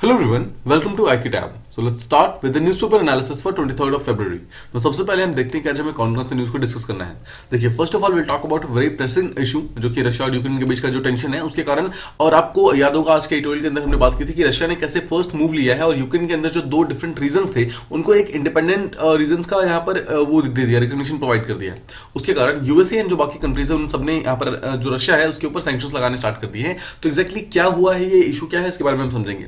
Hello everyone, welcome to IQ Tab. So let's start with the newspaper analysis for 23rd of February. तो सबसे पहले हम देखते हैं कि आज हमें कौन कौन से न्यूज़ को डिस्कस करना है। देखिए, first of all will talk about very pressing issue जो कि रशिया और यूक्रेन के बीच का जो टेंशन है उसके कारण। और आपको याद होगा आज के एडिटोरियल के अंदर हमने बात की थी कि रशिया ने कैसे फर्स्ट मूव लिया है और यूक्रेन के अंदर जो दो डिफरेंट रीजंस थे उनको एक इंडिपेंडेंट रीजंस का यहाँ पर वो दे दिया, रिकॉग्निशन प्रोवाइड कर दिया। उसके कारण यूएसए एंड जो बाकी कंट्रीज है उन सबने यहाँ पर जो रशिया है उसके ऊपर सैंक्शंस लगाने स्टार्ट कर दिए हैं। तो एक्जैक्टली क्या हुआ है, ये इशू क्या है, इसके बारे में हम समझेंगे।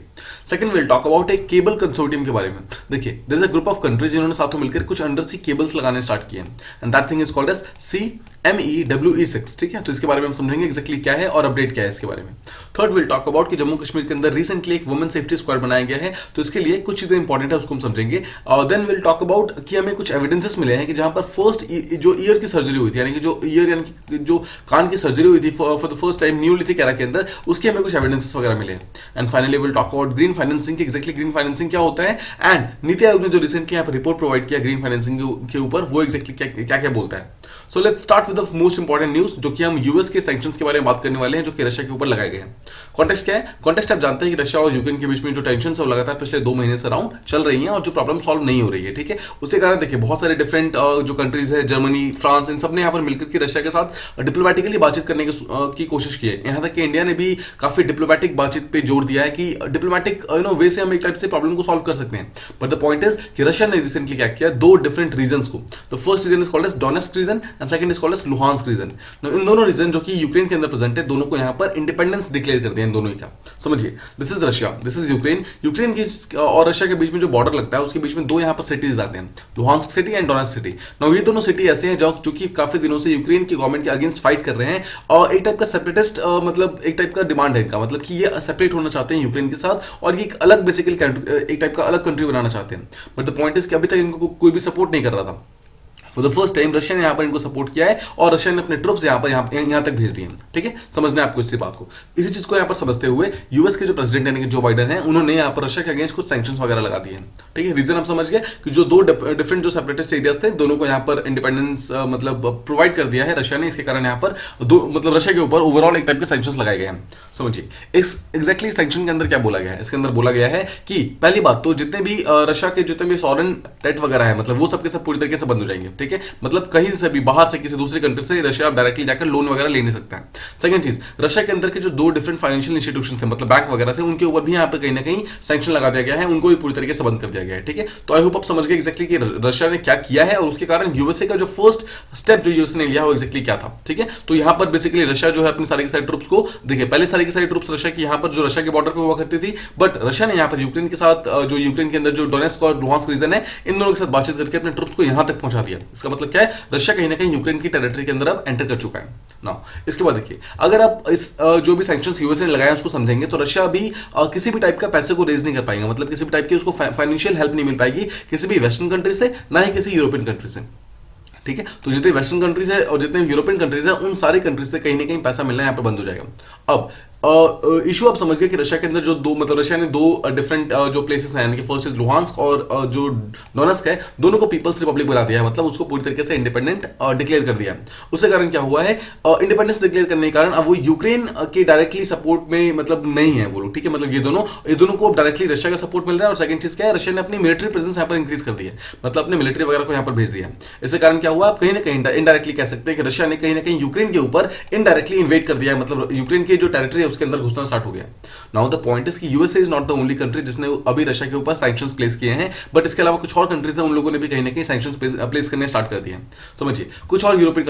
सेकंड विल टॉक अबाउट एक केबल कंसोर्टियम के बारे में। देखिए, there is a group of countries जिन्होंने साथ में मिलकर कुछ अंडर सी केबल्स लगाने स्टार्ट किए and that thing is called as CMEWE6। ठीक है, तो इसके बारे में हम समझेंगे एक्जैक्टली क्या है और अपडेट क्या है इसके बारे में। थर्ड विल टॉक अबाउट कि जम्मू कश्मीर के अंदर रिसेंटली एक वुमेन सेफ्टी स्क्वाड बनाया गया है, तो इसके लिए कुछ चीजें इंपॉर्टेंट है उसको हम समझेंगे। और देन विल टॉक अबाउट कि हमें कुछ एविडेंसेस मिले हैं कि जहां पर फर्स्ट जो ईयर की सर्जरी हुई थी, यानी कि जो ईयर यानी कि जो कान की सर्जरी हुई थी for the first time Neolithic era के अंदर, उसके हमें कुछ एविडेंसेस वगैरह मिले हैं। And finally will talk about green financing, exactly green financing क्या होता है एंड नीति आयोग ने जो रिसेंटली यहाँ पर रिपोर्ट प्रोवाइड किया ग्रीन फाइनेंसिंग के ऊपर, वो एक्जैक्टली क्या क्या बोलता है। So let's start with the most important news, जो कि हम यूएस के सैंक्शंस के बारे में बात करने वाले हैं जो कि रशिया के ऊपर लगाए गए हैं। कॉन्टेक्स्ट क्या है? कॉन्टेक्स्ट आप जानते हैं कि रशिया और यूक्रेन के बीच में जो टेंशन है वो लगातार पिछले 2 महीने से अराउंड चल रही है और जो प्रॉब्लम सॉल्व नहीं हो रही है। ठीक है, उसके कारण देखिए बहुत सारे डिफरेंट जो कंट्रीज है, जर्मनी, फ्रांस, इन सब ने यहाँ पर मिलकर के रशिया के साथ डिप्लोमेटिकली बातचीत करने की कोशिश की है। यहाँ तक कि इंडिया ने भी काफी डिप्लोमेटिक बातचीत पे जोर दिया है कि डिप्लोमेटिक वे से हम एक टाइप से प्रॉब्लम को सॉल्व कर सकते हैं। बट द पॉइंट इज कि रशिया ने रिसेंटली क्या किया, दो डिफरेंट रीजन को। The first region is called as Donetsk region and second is called as Luhansk region. In दोनों रीजन जो कि यूक्रेन के अंदर प्रेजेंट है, दोनों को यहाँ पर इंडिपेंडेंस डिक्लेयर कर दिया इन दोनों का। समझिए, this is Russia, this is Ukraine. Ukraine की और रशिया के बीच में जो बॉर्डर लगता है उसके बीच में दो यहाँ पर सिटीज आते हैं, Luhansk city and Donetsk city. Now ये दोनों सिटी ऐसे हैं जो कि काफी दिनों से यूक्रेन की गवर्नमेंट के अगेंस्ट फाइट कर रहे हैं और एक टाइप का सेपरेटिस्ट मतलब एक टाइप का डिमांड है इनका, मतलब कि ये सेपरेट होना चाहते हैं यूक्रेन के साथ और ये एक अलग बेसिकली एक टाइप का अलग कंट्री बनाना चाहते हैं। बट द पॉइंट इज कि अभी तक इनको कोई भी सपोर्ट नहीं कर रहा था। For the first time Russia ने यहाँ पर इनको सपोर्ट किया है और रशिया ने अपने ट्रुप्स यहाँ तक भेज दिए हैं। ठीक है, समझना है आपको इसी बात को। इसी चीज को यहाँ पर समझते हुए यूएस के जो प्रेसिडेंट यानी कि जो बाइडेन है, उन्होंने यहाँ पर रशिया के अगेंस्ट कुछ सैंक्शंस वगैरह लगा दिए हैं। ठीक है, रीजन आप समझ गए कि जो दो डिफरेंट जो सेपरेटिस्ट एरियाज थे, दोनों को यहाँ पर इंडिपेंडेंस मतलब प्रोवाइड कर दिया है रशिया ने। इसके कारण यहाँ पर दो मतलब रशिया के ऊपर ओवरऑल एक टाइप के सैंक्शंस लगाए गए हैं। समझिए एक्जैक्टली सैंक्शन के अंदर क्या बोला गया है। इसके अंदर बोला गया है कि पहली बात तो जितने भी रशिया के जितने भी फॉरेन डेट वगैरह है, मतलब वो सबके सब पूरी तरीके से बंद हो जाएंगे। ठीक है, मतलब कहीं से भी बाहर से किसी दूसरी कंट्री से रशिया डायरेक्टली जाकर लोन वगैरह ले नहीं सकता है। सेकंड चीज, रशिया के अंदर के जो दो डिफरेंट फाइनेंशियल इंस्टीट्यूशन थे, मतलब बैंक वगैरह थे, उनके ऊपर भी यहाँ पे कहीं ना कहीं सैंक्शन लगा दिया गया है, उनको भी पूरी तरीके से बंद कर दिया गया है। ठीक है, तो आई होप आप समझ गए एक्जैक्टली कि रशिया ने क्या किया है और उसके कारण यूएसए का जो फर्स्ट स्टेप जो यूएसए ने लिया वो एक्जैक्टली क्या था। ठीक है, तो यहाँ पर बेसिकली रशिया जो है अपनी सारी की सारी ट्रुप्स को, देखिए पहले सारी की सारी ट्रुप्स रशिया की यहाँ पर जो रशिया के बॉर्डर पर हुआ करती थी, बट रशिया ने यहाँ पर यूक्रेन के साथ जो यूक्रेन के अंदर जो डोनेस्क और लुहांस्क रीजन है, इन दोनों के साथ बातचीत करके अपने ट्रुप्स को यहाँ तक पहुंचा दिया। इसका मतलब क्या है, रशिया कहीं ना कहीं यूक्रेन की टेरिटरी के अंदर अब एंटर कर चुका है। नाउ इसके बाद देखिए, अगर आप इस जो भी सैंक्शंस यूएसए ने लगाए उसको समझेंगे तो रशिया भी किसी भी टाइप का पैसे को रेज नहीं कर पाएगा, मतलब किसी भी टाइप की उसको फाइनेंशियल हेल्प नहीं मिल पाएगी किसी भी वेस्टर्न कंट्री से, ना ही किसी यूरोपियन कंट्री से। ठीक है, तो जितने वेस्टर्न कंट्रीज है और जितने यूरोपियन कंट्रीज है, उन सारी कंट्रीज से कहीं ना कहीं पैसा मिलना यहाँ पर बंद हो जाएगा। अब इशू आप समझ गए कि रशिया के अंदर जो दो मतलब रशिया ने दो डिफरेंट जो प्लेसेस हैं, यानी कि फर्स्ट इज लुहांस्क और जो डोनेस्क है, दोनों को पीपल्स रिपब्लिक बना दिया है, मतलब उसको पूरी तरीके से इंडिपेंडेंट डिक्लेयर कर दिया है। उसके कारण क्या हुआ है, इंडिपेंडेंस डिक्लेयर करने के कारण अब वो यूक्रेन के डायरेक्टली सपोर्ट में मतलब नहीं है वो लोग। ठीक है, मतलब ये दोनों को डायरेक्टली रशिया का सपोर्ट मिल रहा है। और सेकंड चीज क्या है, रशिया ने अपनी मिलिट्री प्रेजेंस यहाँ पर इंक्रीज कर दी है, मतलब अपने मिलिट्री वगैरह को यहाँ पर भेज दिया है। इसके कारण क्या हुआ, आप कहीं ना कहीं इनडायरेक्टली कह सकते हैं कि रशिया ने कहीं ना कहीं यूक्रेन के ऊपर इनडायरेक्टली इन्वेट कर दिया है, मतलब यूक्रेन की जो टेरिटरी है उसके अंदर घुसना स्टार्ट हो गया। नाउ द पॉइंट इज कि USA is not the only country जिसने अभी रशिया के ऊपर सैंक्शंस प्लेस किए हैं, बट इसके अलावा कुछ और कंट्रीज हैं, उन लोगों ने भी कहीं ना कहीं सैंक्शंस प्लेस करने स्टार्ट कर दिए हैं। समझिए, कुछ और यूरोपियन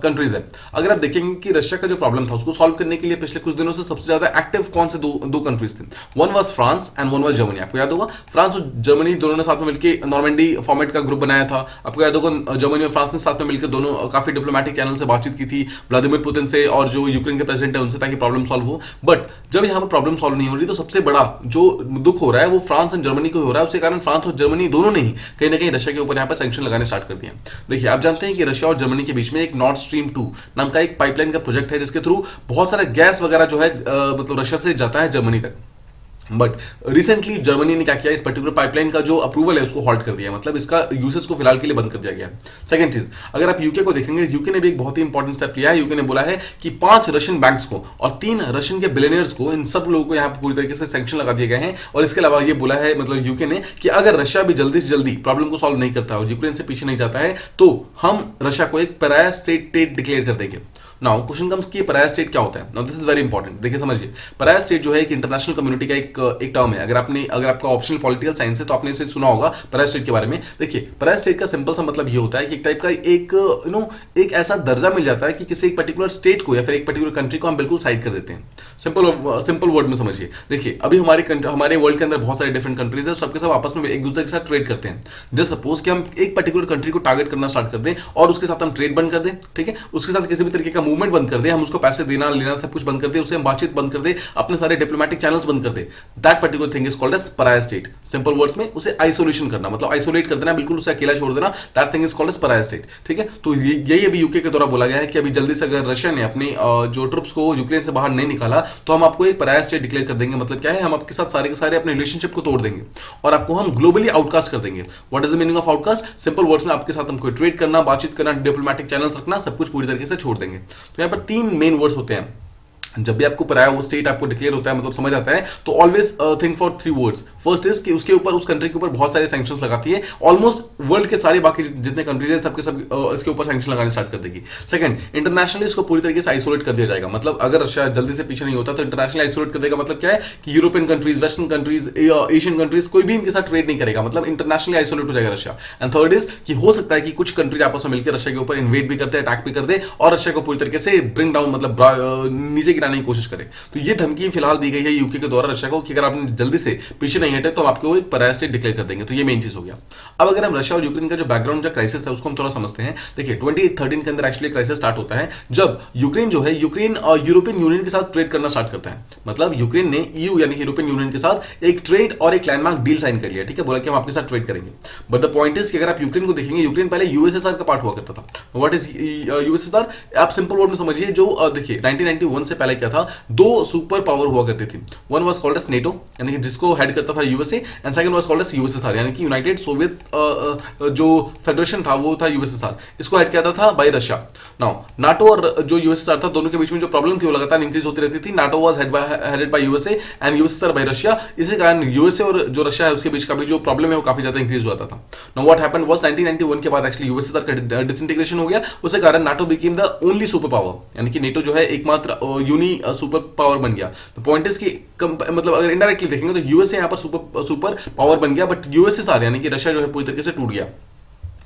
कंट्रीज है। अगर आप देखेंगे कि रशिया का जो प्रॉब्लम था उसको सॉल्व करने के लिए पिछले कुछ दिनों से सबसे ज्यादा एक्टिव कौन से दो कंट्रीज थे, one was France and one was Germany. आपको याद होगा फ्रांस और जर्मनी दोनों ने साथ में मिलकर नॉर्मैंडी फॉर्मेट का ग्रुप बनाया था। आपको याद होगा जर्मनी और फ्रांस ने साथ में मिलकर दोनों काफी डिप्लोमेटिक चैनल से बातचीत की थी व्लादिमीर पुतिन से और जो यूक्रेन के प्रेसिडेंट है उनसे, ताकि प्रॉब्लम सॉल्व हो। बट जब यहाँ पर प्रॉब्लम सॉल्व नहीं हो रही तो सबसे बड़ा जो दुख हो रहा है वो फ्रांस एंड जर्मनी को हो रहा है। उसके कारण फ्रांस और जर्मनी दोनों ने ही कहीं ना कहीं रशिया के ऊपर यहाँ पर सैंक्शन लगाने स्टार्ट कर दिए। देखिए, आप जानते हैं कि रशिया और जर्मनी के बीच में एक नॉर्थ स्ट्रीम 2 नाम का एक पाइपलाइन का प्रोजेक्ट है, जिसके थ्रू बहुत सारा गैस वगैरह जो है मतलब रशिया से जाता है जर्मनी तक। बट रिसेंटली जर्मनी ने क्या किया, इस पर्टिकुलर पाइपलाइन का जो अप्रूवल है उसको हॉल्ट कर दिया, मतलब इसका यूसेज को फिलहाल के लिए बंद कर दिया गया। सेकंड चीज, अगर आप यूके को देखेंगे, यूके ने भी एक बहुत ही इंपॉर्टेंट स्टेप लिया है। यूके ने बोला है कि 5 रशियन बैंक्स को और 3 रशियन के बिलियनियर्स को, इन सब लोगों को यहाँ पर पूरी तरीके से सैंक्शन लगा दिए गए हैं। और इसके अलावा ये बोला है मतलब यूके ने कि अगर रशिया भी जल्दी से जल्दी प्रॉब्लम को सॉल्व नहीं करता और यूक्रेन से पीछे नहीं जाता है तो हम रशिया को एक पराया स्टेट डिक्लेयर कर देंगे। नाउ क्वेश्चन कम्स कि पराया स्टेट क्या होता है। Now this is very important, देखिए समझिए, पराया स्टेट जो है एक इंटरनेशनल कम्युनिटी का एक टर्म है। अगर आपका ऑप्शनल पॉलिटिकल साइंस है तो आपने इसे सुना होगा पराया स्टेट के बारे में। देखिए पराया स्टेट का सिंपल सा मतलब ये होता है कि एक टाइप का एक ऐसा दर्जा मिल जाता है कि किसी एक पर्टिकुलर स्टेट को या फिर एक पर्टिकुलर कंट्री को हम बिल्कुल साइड कर देते हैं। सिंपल वर्ड में समझिए, देखिए अभी हमारे वर्ल्ड के अंदर बहुत सारे डिफरेंट कंट्रीज है, सबके सब आपस में एक दूसरे के साथ ट्रेड करते हैं। जस्ट सपोज कि हम एक पर्टिकुलर कंट्री को टारगेट करना स्टार्ट कर दें और उसके साथ हम ट्रेड बंद कर दें, ठीक है, उसके साथ किसी भी तरीके का मूवमेंट बंद कर दे, हम उसको पैसे देना लेना सब कुछ बंद कर दे, उससे हम बातचीत बंद कर दे, अपने सारे डिप्लोमेटिक चैनल्स बंद कर दे, that particular thing is called as pariah state. Simple words में उसे आइसोलेशन करना, मतलब आइसोलेट कर देना, बिल्कुल उसे अकेला छोड़ देना, that thing is called as pariah state. ठीक है, तो यही अभी यूके के द्वारा बोला गया है कि अभी जल्दी से अगर रशिया ने अपनी जो ट्रुप्स को यूक्रेन से बाहर नहीं निकाला तो हम आपको एक पराया स्टेट डिक्लेयर कर देंगे। मतलब क्या है, हम आपके साथ सारे के सारे अपने रिलेशनशिप को तोड़ देंगे और आपको हम ग्लोबली आउटकास्ट कर देंगे। What is the meaning of outcast? Simple words में आपके साथ हमको ट्रेड करना, बातचीत करना, डिप्लोमेटिक चैनल्स रखना, सब कुछ पूरी तरीके से छोड़ देंगे। तो यहाँ पर 3 मेन वर्ड्स होते हैं। जब भी आपको पराया वो स्टेट आपको डिक्लेयर होता है, मतलब समझ आता है, तो always think for 3 words. First is कि उसके ऊपर, उस कंट्री के ऊपर बहुत सारे सैंक्शंस लगाती है, ऑलमोस्ट वर्ल्ड के सारे बाकी जितने कंट्रीज है सबके सब इसके ऊपर सैंक्शन लगाने स्टार्ट कर देगी। सेकंड, इंटरनेशनली इसको पूरी तरीके से आइसोलेट कर दिया जाएगा। मतलब अगर रशिया जल्दी से पीछे नहीं होता तो इंटरनेशनली आइसोलेट कर देगा। मतलब क्या है कि European countries, western countries, Asian countries, कोई भी इनके साथ ट्रेड नहीं करेगा, मतलब इंटरनेशनली आइसोलेट हो जाएगा रशिया। एंड थर्ड इज कि हो सकता है कि कुछ कंट्रीज आपस में मिलकर रशिया के ऊपर इन्वेड भी करते हैं, अटैक भी कर दे और रशिया को पूरी तरीके से ब्रिंग डाउन, मतलब नीचे गिराने की कोशिश करे। तो ये धमकी फिलहाल दी गई है यूके के द्वारा रशिया को कि अगर आपने जल्दी से पीछे नहीं हटे तो हम आपको एक पराया स्टेट डिक्लेयर कर देंगे। तो ये मेन चीज हो गया। अब अगर हम रशिया और यूक्रेन का जो बैकग्राउंड जो क्राइसिस है उसको हम थोड़ा समझते हैं। देखिए 2013 के अंदर एक्चुअली क्राइसिस स्टार्ट होता है जब यूक्रेन जो है, यूक्रेन यूरोपियन यूनियन के साथ ट्रेड करना स्टार्ट करता है। मतलब यूक्रेन ने ईयू यानी यूरोपियन यूनियन के साथ एक ट्रेड और एक लैंडमार्क डील साइन कर लिया। ठीक है, बोला कि हम आपके साथ ट्रेड करेंगे। बट द पॉइंट इज कि अगर आप यूक्रेन को देखेंगे, यूक्रेन पहले यूएसएसआर का पार्ट हुआ करता था। What is USSR? आप सिंपल वर्ड में समझिए, जो देखिए 1991 से पहले क्या था, 2 सुपर पावर हुआ करती थी। One was called as NATO, यानी कि जिसको हेड करता था USA, and second was called as USSR, यानी कि यूनाइटेड सोवियत जो फेडरेशन था वो था यूएसएसआर। इसको हेड किया था बाय रशिया। नाउ नाटो और जो यूएसएसआर था, दोनों के बीच में जो प्रॉब्लम थी वो लगातार इंक्रीज होती रहती थी। NATO was headed by USA and USSR bye Russia. इसी कारण यूएसए और जो रशिया है उसके बीच का भी जो प्रॉब्लम है वो काफी ज्यादा इंक्रीज हुआ था। नाउ व्हाट हैपेंड वाज 1991 के बाद एक्चुअली यूएसएसआर का डिसइंटीग्रेशन हो गया। उसके कारण NATO became the only super power, यानी कि नेटो जो है एकमात्र यूनी सुपर पावर बन गया। तो पॉइंट इज कि मतलब अगर इनडायरेक्टली देखेंगे तो यूएसए यहां पर सुपर पावर बन गया, बट यूएसएसआर यानी कि रशिया जो है पूरी तरीके से टूट गया।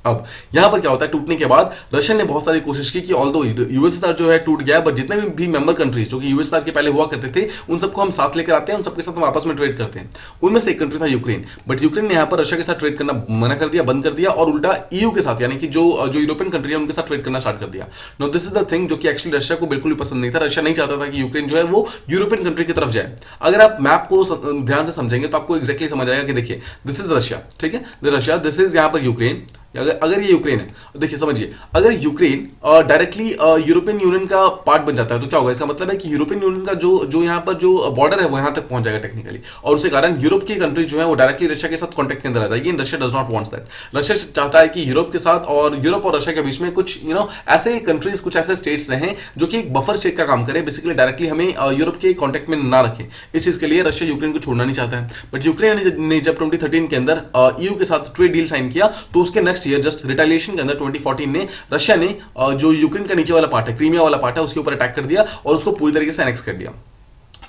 अब यहां पर क्या होता है, टूटने के बाद रशिया ने बहुत सारी कोशिश की कि ऑल्दो यूएसएसआर जो है टूट गया, बट जितने भी मेंबर कंट्रीज जो कि यूएसएसआर के पहले हुआ करते थे उन सबको हम साथ लेकर आते हैं, उन सबके साथ हम आपस में ट्रेड करते हैं। उनमें से एक कंट्री था यूक्रेन, बट यूक्रेन ने यहां पर रशिया के साथ ट्रेड करना मना कर दिया, बंद कर दिया, और उल्टा ईयू के साथ यानी कि जो यूरोपियन कंट्री है उनके साथ ट्रेड करना स्टार्ट कर दिया। No this is the thing जो कि एक्चुअली रशिया को बिल्कुल भी पसंद नहीं था। रशिया नहीं चाहता था कि यूक्रेन जो है वो यूरोपियन कंट्री की तरफ जाए। अगर आप मैप को ध्यान से समझेंगे तो आपको एक्जैक्टली समझ आएगा कि देखिए दिस इज रशिया, ठीक है, रशिया, दिस इज यहां पर यूक्रेन। अगर ये यूक्रेन है, देखिए समझिए, अगर यूक्रेन डायरेक्टली यूरोपियन यूनियन का पार्ट बन जाता है तो क्या होगा, इसका मतलब है कि यूरोपियन यूनियन का जो यहाँ पर जो बॉर्डर है वो यहाँ तक पहुंच जाएगा टेक्निकली, और उसके कारण यूरोप की कंट्रीज जो है वो डायरेक्टली रशिया के साथ कॉन्टेक्ट के अंदर आ जाएगी। Russia does not wants that. Russia चाहता है कि यूरोप के साथ और यूरोप और रशिया के बीच में कुछ ऐसे कंट्रीज, कुछ ऐसे स्टेट्स रहें जो कि एक बफर स्टेट का काम करें, बेसिकली डायरेक्टली हमें यूरोप के कॉन्टेक्ट में ना रखें। इस चीज के लिए रशिया यूक्रेन को छोड़ना नहीं चाहता है। बट यूक्रेन ने जब 2013 के अंदर ईयू के साथ ट्रेड डील साइन किया तो उसके नेक्स्ट ईयर जस्ट रिटेलिएशन के अंदर 2014 ने रशिया ने जो यूक्रेन का नीचे वाला पार्ट है, क्रीमिया वाला पार्ट है, उसके ऊपर अटैक कर दिया और उसको पूरी तरीके से एनेक्स कर दिया।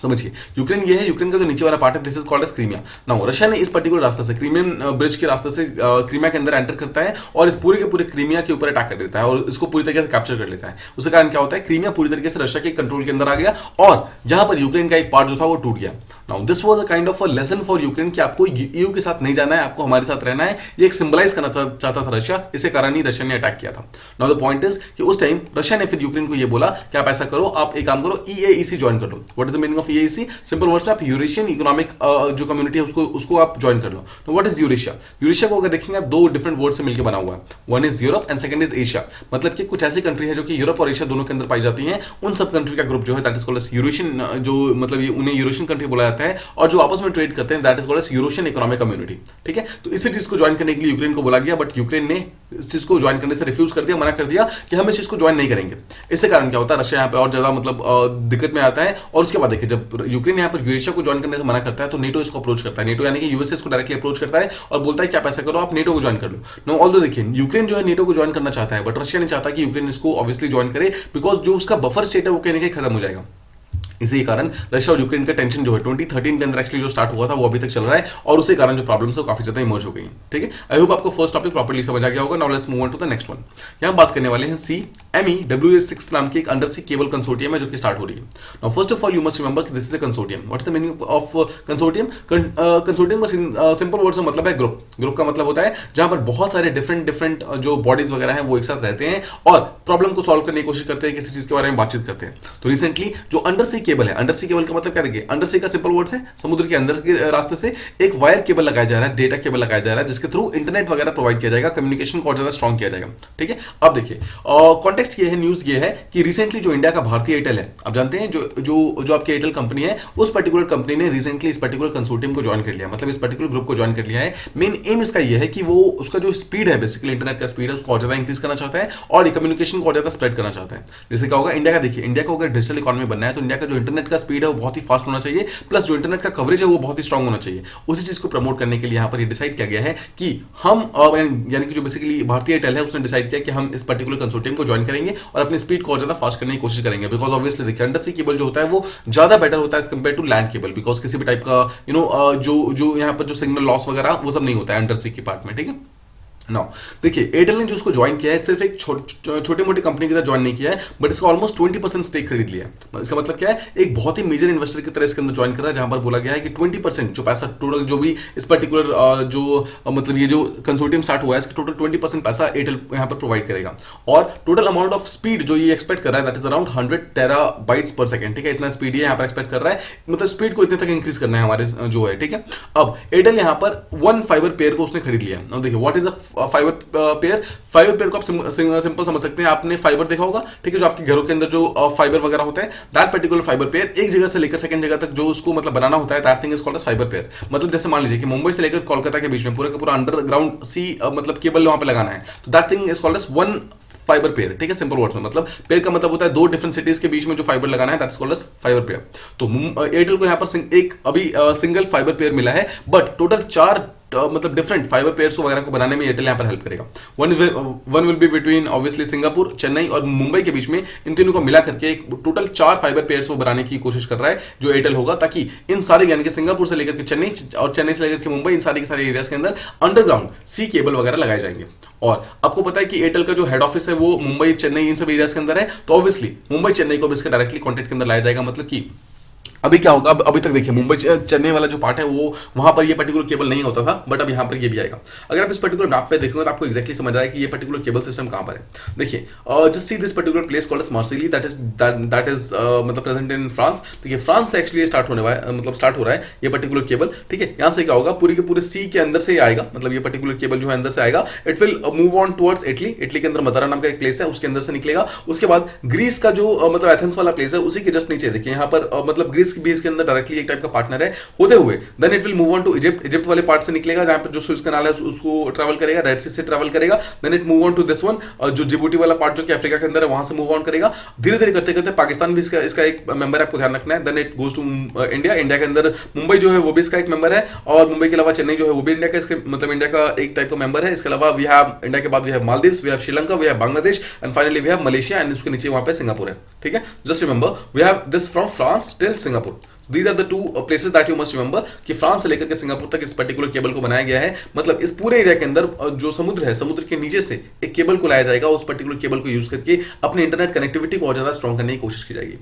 समझिए, यूक्रेन ये है, यूक्रेन का जो नीचे वाला पार्ट है, this is called as Crimea. Now Russia ने इस पर्टिकुलर रास्ते से, क्रीमियन ब्रिज के रास्ते से क्रीमिया के अंदर एंटर करता है और इस पूरे के पूरे क्रीमिया के ऊपर अटैक कर देता है और इसको पूरी तरीके से कैप्चर कर लेता है। उसके कारण क्या होता है, क्रीमिया पूरी तरीके से रशिया के कंट्रोल के अंदर आ गया और यहां पर यूक्रेन का एक पार्ट जो था वो टूट गया। Now this was a kind of a lesson for Ukraine कि आपको ईयू के साथ नहीं जाना है, आपको हमारे साथ रहना है। ये एक सिंबलाइज करना चाहता था रशिया, इसी कारण ही रशिया ने अटैक किया था। नाउ द पॉइंट इज कि उस टाइम रशिया ने फिर यूक्रेन को ये बोला कि आप ऐसा करो, आप एक काम करो, ईएईसी ज्वाइन कर लो। What is the meaning of EAEC? Simple words में आप यूरेशियन इकोनॉमिक जो कम्युनिटी है उसको आप ज्वाइन कर लो। तो व्हाट इज यूरेशिया? यूरेशिया को अगर देखेंगे आप 2 डिफरेंट वर्ड से मिलकर बना हुआ है। One is Europe and second is Asia. मतलब कि कुछ ऐसी कंट्री है जो कि यूरोप और एशिया दोनों के अंदर पाई जाती हैं, उन सब कंट्री का ग्रुप जो है that is called as Eurasian, जो मतलब उन्हें यूरेशियन कंट्री बोला जाता पार्ट है और जो आपस में ट्रेड करते हैं, that is called as Eurasian economic community. ठीक है, तो इसी चीज को ज्वाइन करने के लिए यूक्रेन को बोला गया, बट यूक्रेन ने इस चीज को ज्वाइन करने से रिफ्यूज कर दिया, मना कर दिया कि हम इस चीज को ज्वाइन नहीं करेंगे। इससे कारण क्या होता है, रशिया यहाँ पे और ज्यादा मतलब दिक्कत में आता है। और उसके बाद देखिए, जब यूक्रेन यहाँ पर यूरेशिया को ज्वाइन करने से मना करता है तो नेटो इसको अप्रोच करता है। नेटो यानी कि यूएसए इसको डायरेक्टली अप्रोच करता है और बोलता है कि आप ऐसा करो, आप नेटो को ज्वाइन कर लो। नो, ऑल्दो देखिए, यूक्रेन जो है नेटो को ज्वाइन करना चाहता है, बट रशिया नहीं चाहता कि यूक्रेन इसको ऑब्वियसली ज्वाइन करे, बिकॉज जो उसका बफर स्टेट है वो कहीं ना कहीं खत्म हो जाएगा। इसी कारण रशिया और यूक्रेन का टेंशन जो है 2013 के अंदर एक्चुअली जो स्टार्ट हुआ था वो अभी तक चल रहा है, और उसी कारण जो प्रॉब्लम्स है काफी ज्यादा इमर्ज हो गई हैं। ठीक है, आई होप आपको फर्स्ट टॉपिक प्रॉपर्ली समझ आ गया होगा। Now let's move on to the next one. यहाँ बात करने वाले हैं CME-WS6 नाम की एक अंडर सी केबल कंसोर्टियम है जो कि स्टार्ट हो रही है। Now first of all you must remember कि this is a consortium. What is the meaning of consortium? Consortium का सिंपल वर्ड से मतलब है ग्रुप। ग्रुप का मतलब होता है जहां पर बहुत सारे डिफरेंट जो बॉडीज वगैरह हैं वो एक साथ रहते हैं और प्रॉब्लम को सॉल्व करने की कोशिश करते हैं, किसी चीज के बारे में बातचीत करते हैं। तो रिसेंटली जो अंडर सी केबल है, अंडर सी केबल का मतलब क्या देखिए, अंडर सी का सिंपल वर्ड्स है समुद्र के अंदर के रास्ते से एक वायर केबल लगाया जा रहा है, डेटा केबल लगाया जा रहा है, जिसके थ्रू इंटरनेट वगैरह प्रोवाइड किया जाएगा, कम्युनिकेशन को और ज्यादा स्ट्रॉन्ग किया जाएगा। ठीक है, अब देखिए कॉन्टेक्स्ट ये है, न्यूज ये है कि रिसेंटली जो इंडिया का भारतीय एयरटेल है, आप जानते हैं जो आपकी एयरटेल कंपनी है, उस पर्टिकुलर कंपनी ने रिसेंटली इस पर्टिकुलर कंसोर्टियम को ज्वाइन कर लिया, मतलब इस पर्टिकुलर ग्रुप को ज्वाइन कर लिया है। मेन एम इसका ये है कि वो उसका जो स्पीड है, बेसिकली इंटरनेट का स्पीड है, उसको और ज्यादा इंक्रीज करना चाहता है और कम्युनिकेशन को और ज्यादा स्प्रेड करना चाहता है। जैसे क्या होगा, इंडिया का देखिए, इंडिया को अगर डिजिटल इकोनॉमी बनना है तो इंडिया का जो इंटरनेट का स्पीड है वो बहुत ही फास्ट होना चाहिए, प्लस जो इंटरनेट का कवरेज है वो बहुत ही स्ट्रांग होना चाहिए। उसी चीज को प्रमोट करने के लिए यहाँ पर ये डिसाइड किया गया है कि हम यानी कि जो बेसिकली भारतीय एयरटेल है उसने डिसाइड किया कि हम इस पर्टिकुलर कंसोर्टियम को ज्वाइन करेंगे और अपनी स्पीड को और ज्यादा फास्ट करने की कोशिश करेंगे। बिकॉज ऑब्वियसली देखिए, अंडर सी केबल जो होता है वो ज्यादा बेटर होता है compare to land cable, because किसी भी टाइप का जो यहाँ पर जो सिग्नल लॉस वगैरह वो सब नहीं होता है अंडर सी की पार्ट में। ठीक है, नाउ देखिए, एयरटेल ने जो उसको ज्वाइन किया है सिर्फ एक छोटी मोटी कंपनी की तरह ज्वाइन नहीं किया है, बट इसका ऑलमोस्ट 20% स्टेक खरीद लिया है। इसका मतलब क्या है, एक बहुत ही मेजर इन्वेस्टर की तरह इसके अंदर ज्वाइन कर रहा है, जहां पर बोला गया है कि 20% जो पैसा टोटल जो भी इस पर्टिकुलर जो मतलब ये जो कंसोर्टियम स्टार्ट हुआ है इसका टोटल 20% पैसा एयरटेल यहाँ पर प्रोवाइड करेगा। और टोटल अमाउंट ऑफ स्पीड जो ये एक्सपेक्ट कर रहा है दैट इज अराउंड 100 टेराबाइट्स पर सेकंड। ठीक है, इतना स्पीड ये यहाँ पर एक्सपेक्ट कर रहा है, मतलब स्पीड को इतने तक इंक्रीज करना है हमारे जो है। ठीक है, अब एयरटेल यहाँ पर 1 फाइबर पेयर को उसने खरीद लिया। अब देखिए, what is a fibre pair को आप सिंपल समझ सकते हैं, आपने फाइबर देखा होगा। ठीक है, जो आपके घरों के अंदर जो फाइबर वगैरह होता है, दैट पर्टिकुलर फाइबर पेयर एक जगह से लेकर सेकंड जगह तक जो उसको मतलब बनाना होता है, that thing is called as fibre pair. मतलब जैसे मान लीजिए कि मुंबई से लेकर कोलकाता के बीच में पूरा का पूरा अंडरग्राउंड सी मतलब केबल वहां पे लगाना है, तो that thing is called as one fibre pair. ठीक है, सिंपल वर्ड्स में मतलब पेयर का मतलब होता है दो डिफरेंट सिटीज के बीच में जो फाइबर लगाना है, that's called as fibre pair. तो एयरटेल को यहाँ पर एक अभी सिंगल फाइबर पेयर मिला है, बट टोटल 4 मतलब डिफरेंट फाइबर पेयर्स वगैरह को बनाने में एयरटेल यहाँ पर हेल्प करेगा। One will be between obviously Singapore, Chennai और मुंबई के बीच में, इन तीनों को मिला करके एक टोटल 4 फाइबर पेयर्स को बनाने की कोशिश कर रहा है जो एयरटेल होगा, ताकि इन सारे यानी कि सिंगापुर से लेकर के चेन्नई और चेन्नई से लेकर के मुंबई, इन सारे के सारे एरियाज के अंदर अंडरग्राउंड सी केबल वगैरह लगाए जाएंगे। और आपको पता है कि एयरटेल का जो हेड ऑफिस है वो मुंबई, चेन्नई इन सब एरियाज के अंदर है, तो ऑब्वियसली मुंबई चेन्नई को भी इसके डायरेक्टली कॉन्टेक्ट के अंदर लाया जाएगा। मतलब कि अभी क्या होगा, अभी तक देखिए मुंबई चेन्नई वाला जो पार्ट है वो वहां पर ये पर्टिकुलर केबल नहीं होता था, बट अब यहां पर ये भी आएगा। अगर आप इस पर्टिकुलर मैप पे देखोगे तो आपको एक्जैक्टली समझ आएगा कि ये पर्टिकुलर केबल सिस्टम कहां पर है। देखिए, just see this particular place called as Marseille, that is मतलब प्रेजेंट इन फ्रांस। देखिए, फ्रांस से एक्चुअली स्टार्ट होने वाला है, मतलब स्टार्ट हो रहा है ये पर्टिकुलर केबल। ठीक है, यहां से क्या होगा, पूरे के पूरे सी के अंदर से आएगा, मतलब ये पर्टिकुलर केबल जो है अंदर से आएगा, it will move on towards Italy. Italy के अंदर मदारा नाम का एक प्लेस है, उसके अंदर से निकलेगा। उसके बाद ग्रीस का जो मतलब एथेंस वाला प्लेस है उसी के जस्ट नीचे देखिए यहाँ पर मतलब ग्रीस के बीच के अंदर डायरेक्टली एक टाइप का पार्टनर है, होते हुए then it will move on to Egypt. Egypt वाले पार्ट से निकलेगा जहां पर जो सुएज कैनाल है उसको ट्रैवल करेगा, रेड सी से ट्रैवल करेगा, then it move on to this one, जो जिबूटी वाला पार्ट जो कि अफ्रीका के अंदर है वहां से मूव ऑन करेगा। धीरे धीरे करते करते पाकिस्तान भी इसका एक मेंबर है, आपको ध्यान रखना है। Then it goes to India. India के अंदर मुंबई जो है वो भी इसका एक मेंबर है, और मुंबई के अलावा चेन्नई जो है वो भी इंडिया का इसके मतलब इंडिया का एक टाइप का मेंबर है। इसके अलावा वी हैव इंडिया के बाद we have Maldives, we have Sri Lanka, we have Bangladesh and finally we have Malaysia and उसके नीचे वहां पे सिंगापुर है। ठीक है, just remember we have this from France till Singapore. These are the two places that you must remember कि France से लेकर के सिंगापुर तक इस पर्टिकुलर केबल को बनाया गया है। मतलब इस पूरे एरिया के अंदर जो समुद्र है, समुद्र के नीचे से एक केबल को लाया जाएगा, उस पर्टिकुलर केबल को यूज करके अपने इंटरनेट कनेक्टिविटी को और ज्यादा स्ट्रॉन्ग करने की कोशिश की जाएगी।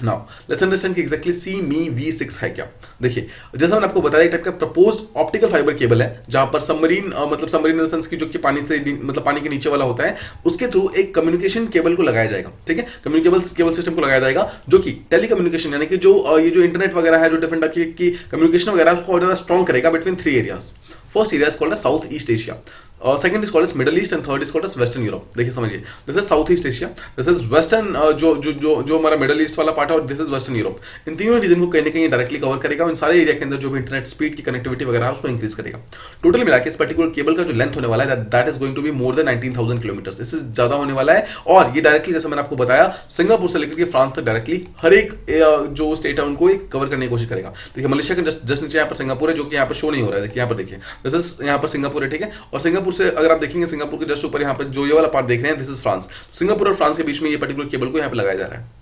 नाउ लेट्स अंडरस्टैंड कि एग्जैक्टली CME-V6 है क्या। देखिए, जैसा मैंने आपको बताया, एक टाइप का प्रपोज्ड ऑप्टिकल फाइबर केबल है, जहां पर सबमरीन मतलब सबमरीन इन द सेंस की जो कि पानी से मतलब पानी के नीचे वाला होता है, उसके थ्रू एक कम्युनिकेशन केबल को लगाया जाएगा। ठीक है, कम्युनिकेबल केबल सिस्टम को लगाया जाएगा, जो कि टेलीकम्युनिकेशन यानी कि जो ये जो इंटरनेट वगैरह है, जो डिफरेंट टाइप की कम्युनिकेशन वगैरह उसको और ज्यादा स्ट्रॉन्ग करेगा between 3 areas. First area is called south east Asia. Second is called as middle east and third is called as western Europe. देखिए समझिए, this is south east Asia, this is western जो जो जो जो हमारा middle east वाला part है, और दिस इज वेस्टर्न यूरोप। इन तीनों रीजन को कहीं ना कहीं डायरेक्टली कवर करेगा, इन सारे एरिया के अंदर जो भी इंटरनेट स्पीड की कनेक्टिविटी वगैरह है उसको इंक्रीज करेगा। टोटल मिला के इस पर्टिकुलर केबल का जो लेंथ होने वाला है that is going to be more than 19,000 kilometre, इससे ज्यादा होने वाला है। और ये डायरेक्टली जैसे मैंने आपको बताया सिंगापुर से लेकर के फ्रांस तक डायरेक्टली हर एक जो स्टेट है उनको कवर करने की कोशिश करेगा। देखिए मलेशिया के जस्ट नीचे यहाँ पर सिंगापुर है, जो कि यहाँ पर शो नहीं हो रहा है। देखिए यहाँ पर देखिए, दिस इज यहाँ पर सिंगापुर है, ठीक है। और सिंगापुर से अगर आप देखेंगे, सिंगापुर के जस्ट ऊपर यहाँ पर जो ये वाला पार्ट देख रहे हैं, दिस इज फ्रांस। सिंगापुर और फ्रांस के बीच में ये पर्टिकुलर केबल को यहाँ पे लगाया जा रहा है।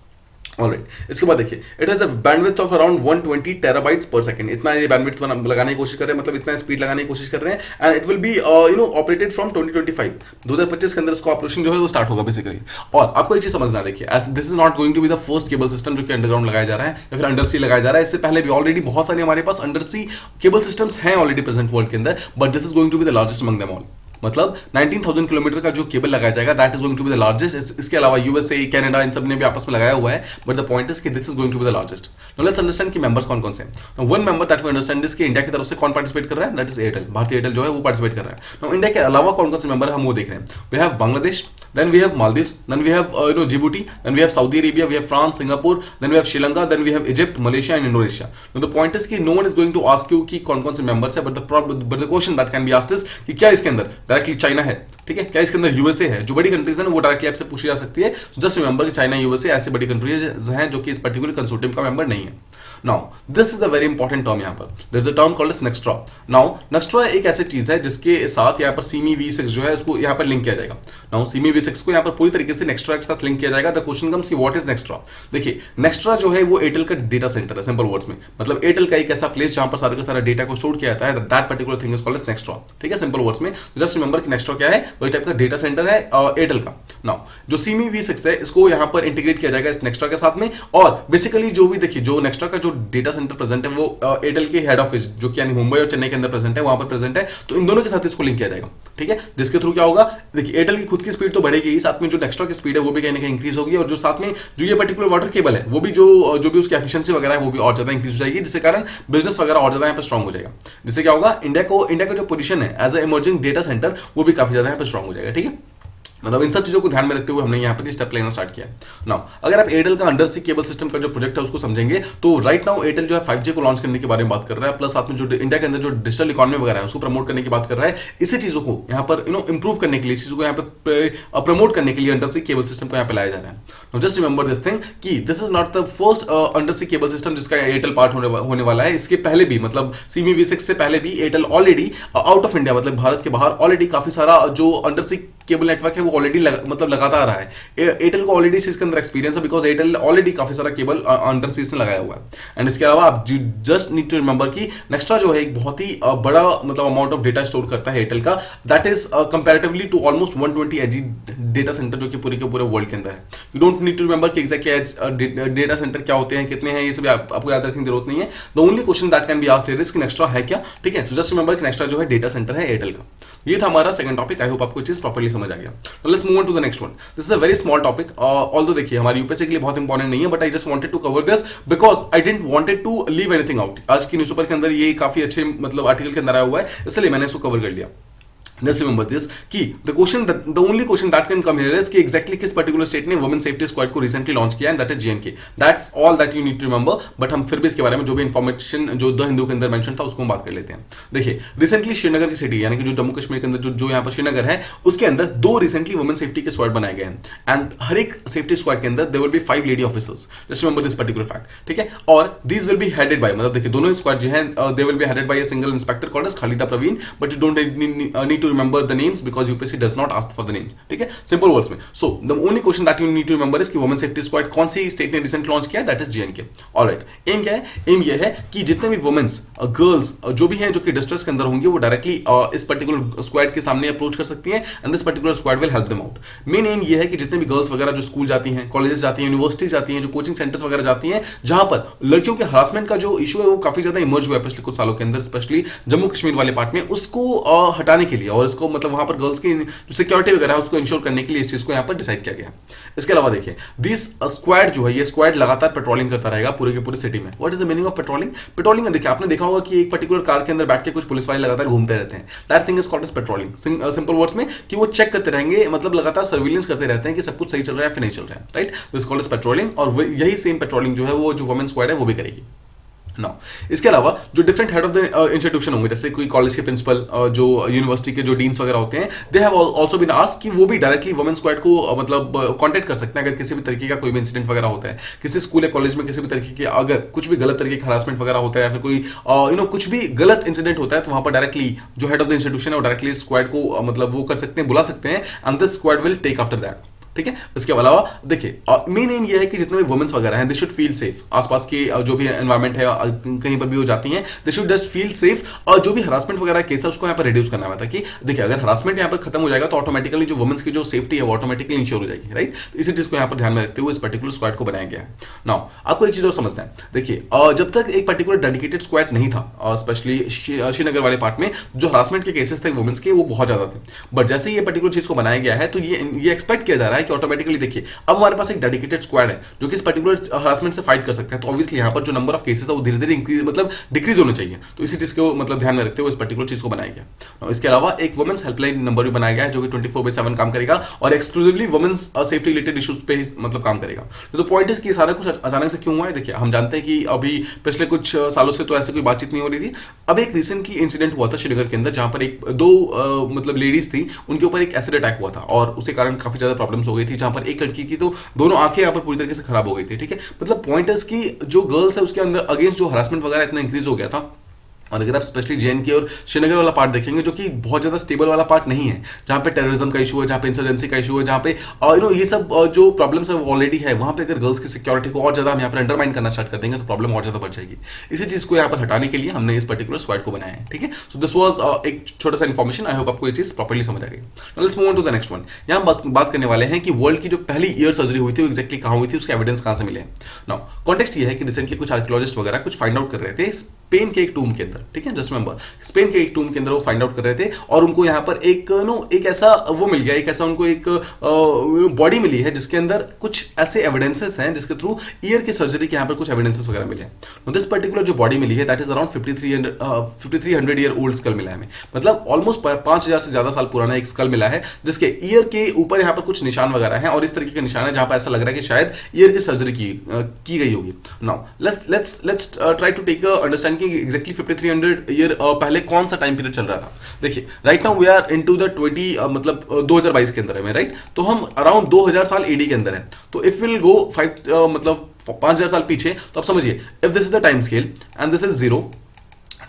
ऑलराइट, इसके बाद देखिए, it has a bandwidth of around 120 terabytes पर सेकंड। इतना ये बैंडविड्थ लगाने की कोशिश कर रहे हैं, मतलब इतना स्पीड लगाने की कोशिश कर रहे हैं। And it will be operated from 2025 के अंदर इसका ऑपरेशन जो है वो स्टार्ट होगा बेसिकली। और आपको एक चीज समझना, देखिए as this is not going to be the first cable system जो कि अंडरग्राउंड लगाया जा रहा है या फिर अंडर सी लगाया जा रहा है। इससे पहले भी ऑलरेडी बहुत सारे हमारे पास अंडर सी केबल सिस्टम्स हैं ऑलरेडी प्रेजेंट वर्ल्ड के अंदर, but this is going to be the largest among them all. मतलब 19,000 किलोमीटर का जो केबल लगाया जाएगा that is going to be the largest. इसके अलावा यूएसए, कनाडा, इन सब ने भी आपस में लगाया हुआ है, बट द पॉइंट इज कि this is going to be the largest. Now let's understand कि मेंबर्स कौन कौन से हैं। One member that we understand is कि इंडिया की तरफ से कौन पार्टिसिपेट कर रहा है, दैट इज एयरटेल। भारतीय एयरटेल जो है वो पार्टिसिपेट कर रहा है। नाउ इंडिया के अलावा कौन कौन से मेंबर हम वो देख रहे हैं। We have Bangladesh, then we have Maldives, then we have Djibouti, then we have Saudi Arabia, we have France, Singapore, then we have Sri Lanka, then we have Egypt, Malaysia and Indonesia. Now the point is कि no one is going to ask you कि कौन कौन से members है, but the question that can be asked is कि क्या इसके अंदर डायरेक्टली चाइना है, ठीक है, क्या इसके अंदर यूएसए है। जो बड़ी कंट्रीज है ना वो डायरेक्टली आपसे पूछी जा सकती है। जस्ट रिमेंबर कि चाइना, यूएसए ऐसी बड़ी कंट्रीज हैं जो कि इस पर्टिकुलर कंसोर्टियम का मेंबर नहीं है। Now this is a very important term, यहाँ पर there is a term called as Nxtra. Now Nxtra एक ऐसी चीज है जिसके साथ यहाँ पर सीमी V6 जो है उसको यहाँ पर लिंक किया जाएगा। नाउ सीमी V6 को यहाँ पर पूरी तरीके से नेक्स्ट्रा के साथ लिंक किया जाएगा। द क्वेश्चन कम्स कि व्हाट इज नेक्स्ट्रा। देखिए नेक्स्ट्रा जो है वो एयरटेल का डेटा सेंटर है, सिंपल वर्ड्स में मतलब एयरटेल का एक ऐसा प्लेस जहां पर सारा का सारा डेटा को स्टोर किया जाता है, that particular thing is called as Nxtra, ठीक है, सिंपल वर्ड्स में। जस्ट रिमेंबर कि नेक्स्ट्रा क्या है, वही टाइप का डेटा सेंटर है एयरटेल का। नाउ जो सीमी V6 है इसको यहाँ पर इंटीग्रेट किया जाएगा इस नेक्स्ट्रा के साथ में। और बेसिकली जो भी देखिए जो नेक्स्ट्रा का जो डेटा सेंटर प्रेजेंट है वो एयरटेल के हेड ऑफिस जो कि यानी मुंबई और चेन्नई के अंदर प्रेजेंट है, वहां पर प्रेजेंट है। तो इन दोनों के साथ इसको लिंक किया जाएगा, ठीक है, जिसके थ्रू क्या होगा, देखिए एयरटेल की खुद की स्पीड तो बढ़ेगी ही, साथ में जो नेक्स्ट्रा की स्पीड है वो भी कहीं ना कहीं इंक्रीज होगी। और जो साथ में जो ये पर्टिकुलर वाटर केबल है वो भी जो भी उसकी एफिशिएंसी वगैरह है वो भी और ज्यादा इंक्रीज हो जाएगी, जिसके कारण बिजनेस वगैरह और ज्यादा यहाँ पर स्ट्रांग हो जाएगा। जिससे क्या होगा, इंडिया का जो पोजीशन है as a emerging data centre वो भी काफी ज्यादा यहाँ पर स्ट्रांग हो जाएगा, ठीक है। मतलब इन सब चीजों को ध्यान में रखते हुए हमने यहाँ पर स्टेप लेना स्टार्ट किया। नाउ अगर आप एयरटेल का अंडर सी केबल सिस्टम का जो प्रोजेक्ट है उसको समझेंगे तो राइट नाउ एयरटेल जो है 5G को लॉन्च करने के बारे में बात कर रहा है, प्लस साथ में जो इंडिया के अंदर जो डिजिटल इकोनॉमी वगैरह है उसको प्रमोट करने की बात कर रहा है। इसी चीजों को यहाँ पर इंप्रूव करने के लिए, इस चीजों को यहाँ पे प्रमोट करने के लिए अंडर सी केबल सिस्टम को यहाँ पे लाया जा रहा है। Now just remember this thing कि this is not the first under C cable system जिसका एयरटेल पार्ट होने वाला है। इसके पहले भी मतलब सीमी V6 से पहले भी Airtel already out of India मतलब भारत के बाहर ऑलरेडी काफी सारा जो अंडर सी केबल नेटवर्क है वो ऑलरेडी मतलब लगाता आ रहा है। एयरटेल को ऑलरेडी इसके अंदर एक्सपीरियंस है, बिकॉज एयरटेल ऑलरेडी काफी सारा केबल अंडर सीज ने लगाया हुआ है। एंड इसके अलावा आप जस्ट नीड टू रिमेंबर कि नेक्स्ट्रा जो है एक बहुत ही बड़ा मतलब अमाउंट ऑफ डेटा स्टोर करता है एयरटेल का, that is comparatively to almost 120 एजी डेटा सेंटर जो कि पूरे के पूरे वर्ल्ड के अंदर है। You don't need to remember कि एग्जैक्टली डेटा सेंटर क्या होते हैं, कितने हैं, ये सब आपको याद रखने की जरूरत नहीं है। The only question that can be asked here is कि नेक्स्ट्रा है क्या, ठीक है। सो जस्ट रिमेंबर कि नेक्स्ट्रा जो है डेटा सेंटर है एयरटेल का। ये था हमारा सेकंड टॉपिक। आई होप आपको चीज प्रॉपर्ली समझ आ गया। Let's move on to the next one. This is a very small topic, although देखिए हमारी यूपीएससी के लिए बहुत इंपॉर्टेंट नहीं है, but I just wanted to cover this because I didn't wanted to leave anything out. आज की newspaper के अंदर ये काफी अच्छे मतलब आर्टिकल के अंदर आया हुआ है, इसलिए मैंने इसको कवर कर लिया। Just remember this कि the only question that can come here is कि exactly किस particular state ने women safety squad को recently launch किया and that is JNK. That's all that you need to remember. But हम फिर भी इसके बारे में जो भी information जो द हिंदू के अंदर मेंशन था उसको हम बात कर लेते हैं। देखिए रिसेंटली श्रीनगर की सिटी यानी कि जो जम्मू कश्मीर के अंदर जो यहाँ पर श्रीनगर है उसके अंदर 2 रिसेंटली वुमेन सेफ्टी के स्क्वाड बनाए गए हैं एंड हर एक सेफ्टी स्क्वाड के अंदर there will be 5 lady officers. Just remember this particular fact, ठीक है। और these will be headed by मतलब देखिए दोनों स्क्वाड जो है they will be headed by a single inspector called as Khalida Praveen, but you don't need to remember the names because UPSC does not ask for the names, ठीक है, simple words में। So the only question that you need to remember is कि women safety squad कौन सी state ने recent launch किया, that is JNK. Alright, एम क्या है? एम ये है कि जितने भी वुमेन्स गर्ल्स जो भी हैं जो कि डिस्ट्रेस के अंदर होंगे वो डायरेक्टली इस पर्टिकुलर स्क्वाड के सामने अप्रोच कर सकती हैं and this particular squad will help them out. Main M ये है कि जितने भी गर्ल्स वगैरह जो स्कूल जाती हैं, कॉलेजेस जाती हैं, यूनिवर्सिटी जाती हैं, जो कोचिंग सेंटर्स वगैरह जाती हैं, जहां पर लड़कियों के हरासमेंट का जो इशू है वो काफी ज्यादा इमर्ज हुआ है पिछले कुछ सालों के अंदर, स्पेशली जम्मू कश्मीर वाले पार्ट में, उसको हटाने के लिए और इसको मतलब वहां पर गर्ल्स की जो सिक्योरिटी वगैरह है उसको इंश्योर करने के लिए इस चीज को यहाँ पर डिसाइड किया गया। इसके अलावा देखिए दिस स्क्वाड जो है ये स्क्वाड लगातार पेट्रोलिंग करता रहेगा पूरे के पूरे सिटी में। What is the meaning of patrolling? Patrolling देखिए आपने देखा होगा कि एक पर्टिकुलर कार के अंदर बैठ के कुछ पुलिस वाले लगातार घूमते रहते हैं। That thing is called as patrolling. Simple words में कि वो चेक करते रहेंगे, मतलब लगातार सर्विलेंस करते रहते हैं कि सब कुछ सही चल रहा है फिर नहीं चल रहा है, right? This called as patrolling, और यही सेम पेट्रोलिंग जो है वो जो वुमेन स्क्वाड है वो भी करेगी। Now, इसके अलावा जो different head of the institution होंगे, जैसे कोई कॉलेज के प्रिंसिपल, जो यूनिवर्सिटी के जो डीन्स वगैरह होते हैं, they have also been asked कि वो भी डायरेक्टली वुमेन स्क्वाड को मतलब कांटेक्ट कर सकते हैं अगर किसी भी तरीके का कोई भी इंसिडेंट वगैरह होता है, किसी स्कूल या कॉलेज में किसी भी तरीके के अगर कुछ भी गलत तरीके का हरासमेंट वगैरह होता है या फिर कोई कुछ भी गलत इंसिडेंट होता है, तो वहां पर डायरेक्टली जो हेड ऑफ द इंस्टीट्यूशन है वो डायरेक्टली स्क्वाड को मतलब वो कर सकते हैं, बुला सकते हैं, and this squad will take after that. ठीक है। इसके अलावा देखिए मेन एम ये है कि जितने भी वुमेन्स वगैरह हैं दे शुड फील सेफ, आसपास के जो भी एनवायरमेंट है कहीं पर भी वो जाती हैं they should just feel safe, और जो भी हरासमेंट वगैरह केस है उसको यहाँ पर रिड्यूस करना है, ताकि देखिए अगर हरासमेंट यहाँ पर खत्म हो जाएगा तो ऑटोमेटिकली जो वुमेन्स की जो सेफ्टी है वो ऑटोमेटिकली इंश्योर हो जाएगी, राइट? तो इसी चीज को यहाँ पर ध्यान में रखते हुए इस पर्टिकुलर स्क्वाड को बनाया गया है। नाउ आपको एक चीज और समझना है, देखिए जब तक एक पर्टिकुलर डेडिकेटेड स्क्वाड नहीं था, स्पेशली श्रीनगर वाले पार्ट में जो हरासमेंट के केसेस थे वुमेन्स के वो बहुत ज्यादा थे, बट जैसे ये पर्टिकुलर चीज को बनाया गया है तो ये एक्सपेक्ट किया जा रहा है कि ऑटोमेटिकली देखिए अब हमारे पास एक डेडिकेटेड स्क्वाड है जो कि इस पर्टिकुलर हरासमेंट से फाइट कर सकता है, तो ऑब्वियसली यहाँ पर जो नंबर ऑफ केसेस है वो धीरे धीरे इंक्रीज मतलब डिक्रीज होने चाहिए, तो इसी चीज को मतलब ध्यान में रखते हुए इस पर्टिकुलर चीज को बनाया गया। इसके अलावा एक वुमेन्स हेल्पलाइन नंबर भी बनाया गया है जो कि 24/7 काम करेगा और exclusively women's safety related issues पे ही मतलब काम करेगा। तो पॉइंट इज कि सारा कुछ अचानक से क्यों हुआ है, देखिए हम जानते हैं कि अभी पिछले कुछ सालों से तो ऐसे कोई बातचीत नहीं हो रही थी। अब एक रिसेंटली इंसिडेंट हुआ था श्रीनगर के अंदर जहां पर एक दो मतलब लेडीज थी, उनके ऊपर एक एसिड अटैक हुआ था और उसके कारण काफी ज्यादा प्रॉब्लम्स हो गई थी, जहां पर एक लड़की की तो दोनों आंखें यहाँ पर पूरी तरीके से खराब हो गई थी। ठीक है, मतलब पॉइंट इज कि जो गर्ल्स है उसके अंदर अगेंस्ट जो हरासमेंट वगैरह इतना इंक्रीज हो गया था, और अगर आप स्पेशली JNK और श्रीनगर वाला पार्ट देखेंगे जो कि बहुत ज्यादा स्टेबल वाला पार्ट नहीं है, जहां पे टेररिज्म का इशू है, जहां पे इंसर्जेंसी का इशू है, जहां पे ये सब जो प्रॉब्लम्स है वो ऑलरेडी है, वहां पे अगर गर्ल्स की सिक्योरिटी को और ज्यादा हम यहाँ पर अंडरमाइन करना स्टार्ट कर देंगे तो प्रॉब्लम और ज्यादा बढ़ जाएगी। इसी चीज को यहाँ पर हटाने के लिए हमने इस पर्टिकुलर स्क्वाड को बनाया है। ठीक है, सो दिस वाज एक छोटा सा इन्फॉर्मेशन, आई होप आपको ये चीज प्रॉपर्ली समझ आ गई। Now let's move on to the next one. यहाँ बात करने वाले हैं कि वर्ल्ड की जो पहली ईयर सर्जरी हुई थी वो एक्जैक्टली कहाँ हुई थी, उसके एविडेंस कहाँ से मिले। नाउ कॉन्टेक्स्ट ये है कि रिसेंटली कुछ आर्कियोलॉजिस्ट वगैरह कुछ फाइंड आउट कर रहे थे स्पेन के एक टूम के अंदर। ठीक है, जस्ट रिमेंबर स्पेन के एक टूम के अंदर वो फाइंड आउट कर रहे थे और उनको यहाँ पर एक ऐसा वो मिल गया, एक ऐसा उनको एक बॉडी मिली है जिसके अंदर कुछ ऐसे एविडेंसेस हैं जिसके थ्रू ईयर की सर्जरी के यहाँ पर कुछ एविडेंसेस वगैरह मिले हैं। दिस पर्टिकुलर जो बॉडी मिली है that is around 5300 year old skull मिला है हमें, मतलब ऑलमोस्ट 5000 से ज्यादा साल पुराना एक स्कल मिला है जिसके ईयर के ऊपर यहाँ पर कुछ निशान वगैरह हैं और इस तरीके के निशान है जहां पर ऐसा लग रहा है कि शायद ईयर की सर्जरी की गई होगी। Now let's try to take understand कि एग्जैक्टली 5300 ईयर पहले कौन सा टाइम पीरियड चल रहा था। देखिए right now we are into the 2022 के अंदर है, राइट? तो हम अराउंड 2000 साल एडी के अंदर है। तो इफ विल गो 5000 साल पीछे, तो आप समझिए if this is the time scale and this is 0,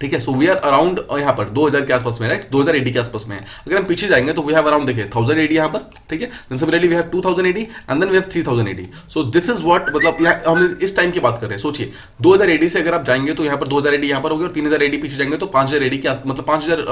ठीक है, सो वी आर अराउंड यहाँ पर 2000 के आसपास में, राइट? 2000 AD के आसपास में है। अगर हम पीछे जाएंगे तो वी हैव अराउंड देखिए 1000 AD यहाँ पर, ठीक है, then similarly we have 2000 AD and then we have 3000 AD। So this is what, मतलब हम इस टाइम की बात कर रहे हैं। सोचिए 2000 AD से अगर आप जाएंगे तो यहाँ पर 2000 AD यहाँ पर होगी और 3000 AD पीछे जाएंगे तो 5000 AD के मतलब 5000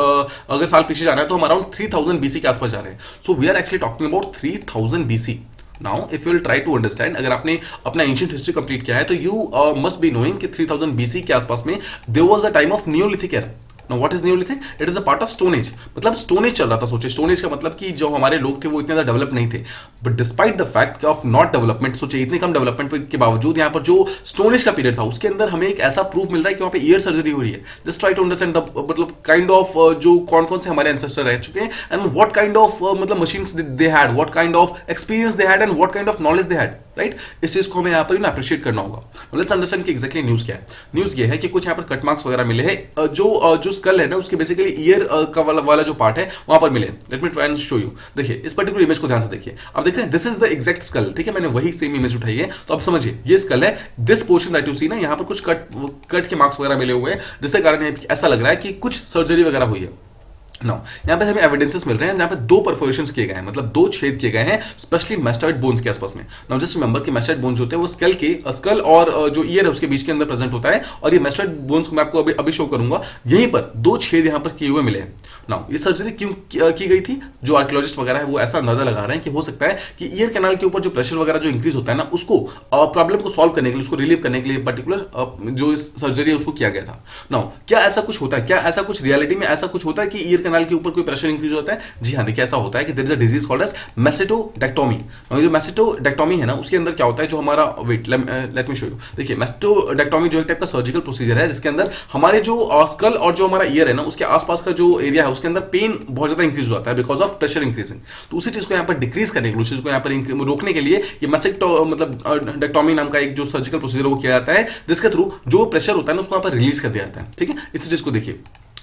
अगर साल पीछे जाना है तो हम अराउंड 3000 BC के आसपास जा रहे हैं। So we are actually talking about 3000 BC। Now if you will try to understand, अगर आपने अपना एंशिएंट हिस्ट्री कंप्लीट किया है तो यू मस्ट बी नोइंग कि 3000 BC के आसपास में there was a time of neolithic era. Now what is Neolithic? It is a part of Stone Age। मतलब Stone Age चल रहा था। सोचिए Stone Age का मतलब कि जो हमारे लोग थे वो इतने ज़्यादा डेवलप नहीं थे, but despite the fact of not development, सोचिए इतने कम डेवलपमेंट के बावजूद यहाँ पर जो Stone Age का पीरियड था उसके अंदर हमें एक ऐसा प्रूफ मिल रहा है कि वहाँ पे ईयर सर्जरी हो रही है। Just try to understand the मतलब काइंड ऑफ जो कौन कौन से हमारे एंसेस्टर रह चुके हैं एंड व्हाट काइंड ऑफ मतलब machines they had, what kind of experience they had and what kind of knowledge they had, right? इस चीज को हमें यहाँ पर अप्रिशिएट करना होगा। लेट्स अंडरस्टैंड कि एग्जैक्टली न्यूज क्या है। न्यूज ये है कि कुछ यहाँ पर कट मार्क्स वगैरह मिले हैं जो स्कल है ना उसके बेसिकली ईयर का वाला जो पार्ट है वहां पर मिले। Late me try and show you. देखिए इस पर्टिकुलर इमेज को ध्यान से देखिए, आप देख रहे हैं this is the exact skull. ठीक है, मैंने वही सेम इमेज उठाई है, तो आप समझिए ये स्कल है। This portion that you see ना, यहाँ पर कुछ कट के मार्क्स वगैरह मिले हुए हैं जिसके कारण ऐसा लग रहा है कि कुछ सर्जरी वगैरह हुई है। नो यहाँ पे हमें एविडेंसेस मिल रहे हैं जहाँ पे 2 परफोरेशंस किए गए हैं, मतलब 2 छेद किए गए हैं स्पेशली मैस्टॉइड बोन्स के आसपास में। नाउ जस्ट रिमेंबर कि मैस्टॉइड बोन्स होते हैं वो स्कल और जो ईयर है उसके बीच के अंदर प्रेजेंट होता है, और ये मैस्टॉइड बोन्स को मैं आपको अभी शो करूंगा। यहीं पर 2 छेद यहाँ पर किए हुए मिले हैं। नाउ ये सर्जरी क्यों की गई थी? जो आर्कियोलॉजिस्ट वगैरह है वो ऐसा अंदाजा लगा रहे हैं कि हो सकता है कि ईयर कैनाल के ऊपर जो प्रेशर वगैरह जो इंक्रीज होता है ना, उसको प्रॉब्लम को सॉल्व करने के लिए, उसको रिलीव करने के लिए पर्टिकुलर जो सर्जरी है उसको किया गया था। नाउ क्या ऐसा कुछ होता है, क्या ऐसा कुछ रियलिटी में ऐसा कुछ होता है कि ईयर कैनाल के ऊपर कोई प्रेशर इंक्रीज होता है? जी हाँ, देखिए ऐसा होता है कि there is a disease called as mastoidectomy. जो मैस्टेटोडेक्टोमी है ना, उसके अंदर क्या होता है, जो हमारा weight let me show you. देखिए मैस्टेटोडेक्टोमी जो एक टाइप का सर्जिकल प्रोसीजर है जिसके अंदर हमारे जो स्कल और जो हमारा ईयर है ना, उसके आसपास का जो एरिया है उसके अंदर पेन बहुत ज्यादा इंक्रीज हो जाता है बिकॉज ऑफ प्रेशर इंक्रीजिंग। तो उसी चीज को यहाँ पर डिक्रीज करने के लिए, उसी चीज को यहाँ पर रोकने के लिए ये मतलब डेक्टोमी नाम का एक जो सर्जिकल प्रोसीजर वो किया जाता है, जिसके थ्रू जो प्रेशर होता है ना उसको यहाँ पर रिलीज कर दिया जाता है। ठीक है, इसी चीज को देखिए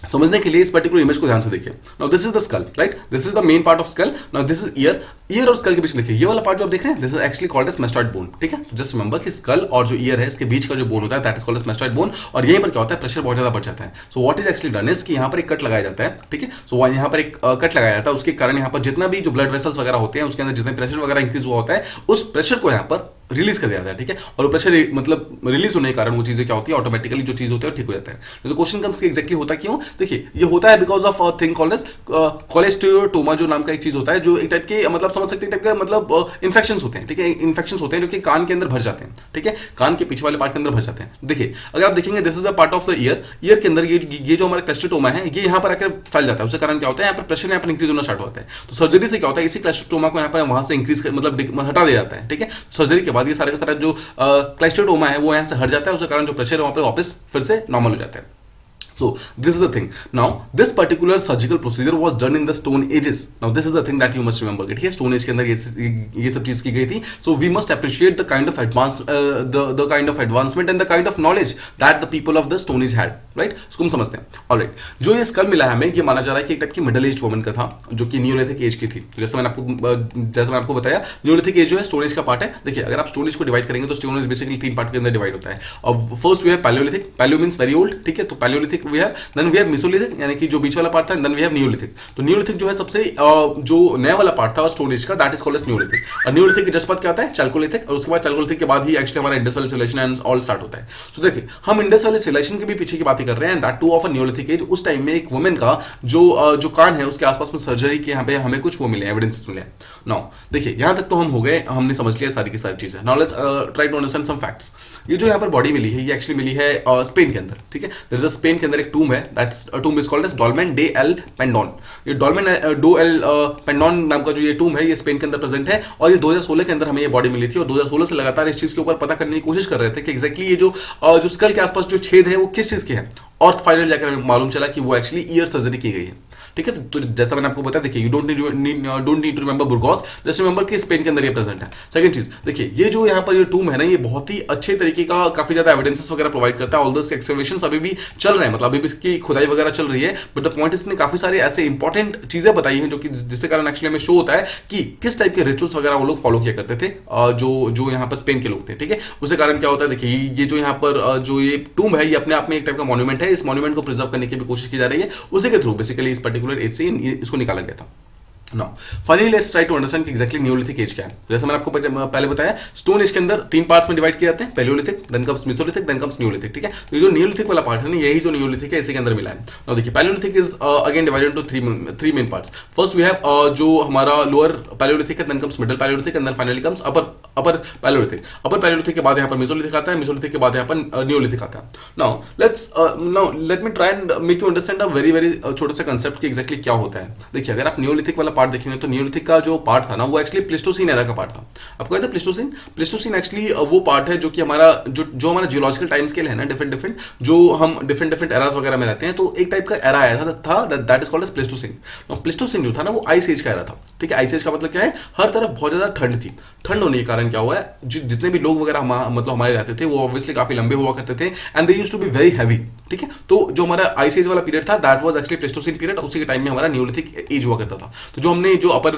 समझने के लिए इस पर्टिकुलर इमेज को ध्यान से देखिए। Now this is the skull, right, this is the main part of skull. Now this is year और स्कल के बीच में देखिए ये वाला पार्ट जो आप देख रहे हैं, this is actually called as mastoid bone. ठीक है, तो जस्ट रिमेंबर कि स्कल और जो ईयर है इसके बीच का जो बोन होता है that is called as mastoid bone. और यहीं पर क्या होता है, प्रेशर बहुत ज्यादा बढ़ जाता है। So what is actually done is कि यहाँ पर एक कट लगाया जाता है। ठीक है, सो यहाँ पर एक कट लगाया जाता है, उसके कारण यहाँ पर जितना भी जो ब्लड वेसल्स वगैरह होते हैं उसके अंदर जितने प्रेशर वगैरह इंक्रीज हुआ होता है उस प्रेशर को यहाँ पर रिलीज कर दिया जाता है। ठीक है, और प्रेशर मतलब रिलीज होने के कारण वो चीजें क्या होती है, ऑटोमेटिकली जो चीज होती है ठीक हो जाता है। तो क्वेश्चन कम्स कि एग्जैक्टली होता क्यों? देखिए ये होता है because of thing called as cholesteatoma जो नाम का एक चीज होता है, जो एक टाइप के मतलब समझ सकते हैं टाइप का मतलब इन्फेक्शंस होते हैं। ठीक है, इन्फेक्शंस होते हैं जो कि कान के अंदर भर जाते हैं। ठीक है, कान के पीछे वाले पार्ट के अंदर भर जाते हैं। देखिए अगर आप देखेंगे this is a part of the year के अंदर ये जो हमारा क्लेस्ट्रोटोमा है ये यहाँ पर आकर फैल जाता है। उसके कारण क्या होता है, यहाँ पर प्रेशर यहाँ पर इंक्रीज होना स्टार्ट होता है। तो सर्जरी से क्या होता है, इसी क्लेस्ट्रोटोमा को यहाँ पर वहां से इंक्रीज मतलब हटा दिया जाता है। ठीक है, सर्जरी के बाद ये सारे का सारा जो क्लेस्ट्रोटोमा है वो यहाँ से हट जाता है, उसके कारण जो प्रेशर है वहां पर वापस फिर से नॉर्मल हो जाता है। So this is the thing. Now this particular surgical procedure was done in the Stone Ages. Now this is the thing that you must remember. ठीक है, Stone Age के अंदर ये सब चीज की गई थी. So we must appreciate the kind of the kind of advancement and the kind of knowledge that the people of the Stone Age had. Right? इसको हम समझते हैं. Alright. जो ये स्कल मिला है हमें, ये माना जा रहा है कि एक टाइप की मिडिल एज वुमन का था, जो कि नियोलिथिक एज की थी. जैसे मैंने आपको बताया, नियोलिथिक एज जो है स्टोन एज का पार्ट है. देखिए अगर आप स्टोन एज को डिवाइड करेंगे तो स्टोन एज बेसिकली 3 पार्ट के अंदर डिवाइड होता है. और first we have palaeolithic. Palaeo means very old. ठीक है, तो palaeolithic we have, then we have mesolithic यानी कि जो बीच वाला पार्ट था, देन वी हैव नियोलिथिक. तो नियोलिथिक जो है सबसे जो नया वाला पार्ट था स्टोन एज का, that is called as neolithic. और नियोलिथिक के जस्ट बाद क्या आता है, चैल्कोलिथिक. और उसके बाद चैल्कोलिथिक के बाद ही एक्चुअली हमारा Indus valley civilisation and all start होता है. सो देखिए हम इंडस वैली सिविलाइजेशन के भी पीछे की बातें कर रहे हैं, that to of a neolithic age. उस टाइम में एक वुमेन का जो कान है उसके आसपास में सर्जरी के यहाँ पे हमें कुछ वो मिले, एविडेंसेस मिले. नाउ देखिए यहाँ तक तो हम हो गए, हमने समझ लिया सारी की सारी चीजें. Now let's try to understand some facts. ये जो यहाँ पर बॉडी मिली है ये एक्चुअली मिली है स्पेन के अंदर. ठीक है, देयर इज अ स्पेन के अंदर एक टूम है, that's tomb is called as dolmen de El Pendon. ये डोलमेन डो एल पेंडोन नाम का जो ये टूम है ये स्पेन के अंदर प्रेजेंट है. और ये 2016 के अंदर हमें ये बॉडी मिली थी. और 2016 से लगातार इस चीज के ऊपर पता करने की कोशिश कर रहे थे कि एग्जैक्टली ये जो स्कल के आसपास जो छेद है वो किस चीज के हैं. और फाइनल जाकर हमें मालूम चला कि वो एक्चुअली ईयर सर्जरी की गई है. ठीक है, तो जैसा मैंने आपको बताया, देखिए you don't need to remember Burgos, just remember कि स्पेन के अंदर ये प्रेजेंट है. सेकंड चीज देखिए, ये जो यहाँ पर ये टूम है ना, ये बहुत ही अच्छे तरीके का काफी ज्यादा एविडेंसेस वगैरह प्रोवाइड करता है. ऑल दिस एक्सकवेशंस अभी भी चल रहे हैं, मतलब अभी भी इसकी खुदाई वगैरह चल रही है. बट द पॉइंट इसने काफी सारे ऐसे इंपॉर्टेंट चीजें बताई हैं जो कि जिसके कारण एक्चुअली हमें शो होता है कि किस टाइप के रिचुअल्स वगैरह वो लोग फॉलो किया करते थे, जो यहाँ पर स्पेन के लोग थे. ठीक है, उसके कारण क्या होता है, देखिए ये जो यहाँ पर जो ये टूम है ये अपने आप में एक टाइप का मॉन्यूमेंट है. इस मॉन्यूमेंट को प्रिजर्व करने की भी कोशिश की जा रही है. उसी के थ्रू बेसिकली इस पर्टिकुलर एज से इसको निकाला गया था. Now, finally let's try to understand कि exactly न्यूलिथिक एज क्या है. जैसे मैंने आपको पहले बताया, स्टोन एज के अंदर 3 पार्ट्स में डिवाइड किए जाते हैं, palaeolithic, then comes mesolithic, then comes neolithic. ठीक है, तो ये जो न्यूलिथिक वाला पार्ट है ना, यही जो न्यूलिथिक है इसी के अंदर मिला है. Now देखिए palaeolithic is again divided into 3 main parts. First we have जो हमारा लोअर पैलियोलिथिक है, then comes middle palaeolithic, and then finally comes upper palaeolithic. Upper palaeolithic के बाद यहाँ पर मेसोलिथिक आता है, मेसोलिथिक के बाद यहाँ पर न्यूलिथिक आता है. Now let me try and make you understand a very छोटा सा कंसेप्ट कि एग्जैक्टली क्या होता है. देखिए अगर आप न्यूलिथिक वाला पार्ट देखेंगे तो न्यूलिथिक का जो पार्ट था ना वो एक्चुअली प्लेस्टोसीन एरा का पार्ट था. आपको याद है प्लेस्टोसीन एक्चुअली वो पार्ट है जो कि हमारा जो हमारा जियोलॉजिकल टाइम स्केल है ना, डिफरेंट जो हम डिफरेंट एरास वगैरह में रहते हैं, तो एक टाइप का एरा आया था that is called as pleistocene. तो प्लेस्टोसीन जो था ना वो आइस एज का एरा था. ठीक है, आइस एज का मतलब क्या है, हर तरफ बहुत ज्यादा ठंड थी. ठंड होने के कारण क्या हुआ है, जितने भी लोग वगैरह मतलब हमारे रहते थे वो ऑब्वियसली काफी लंबे हुआ करते थे, and they used to be very heavy. ठीक है, तो जो हमारा आइस एज वाला पीरियड था that was actually pleistocene period. उसी के टाइम में हमारा न्यूलिथिक एज हुआ करता था. तो जो हमने जो अपर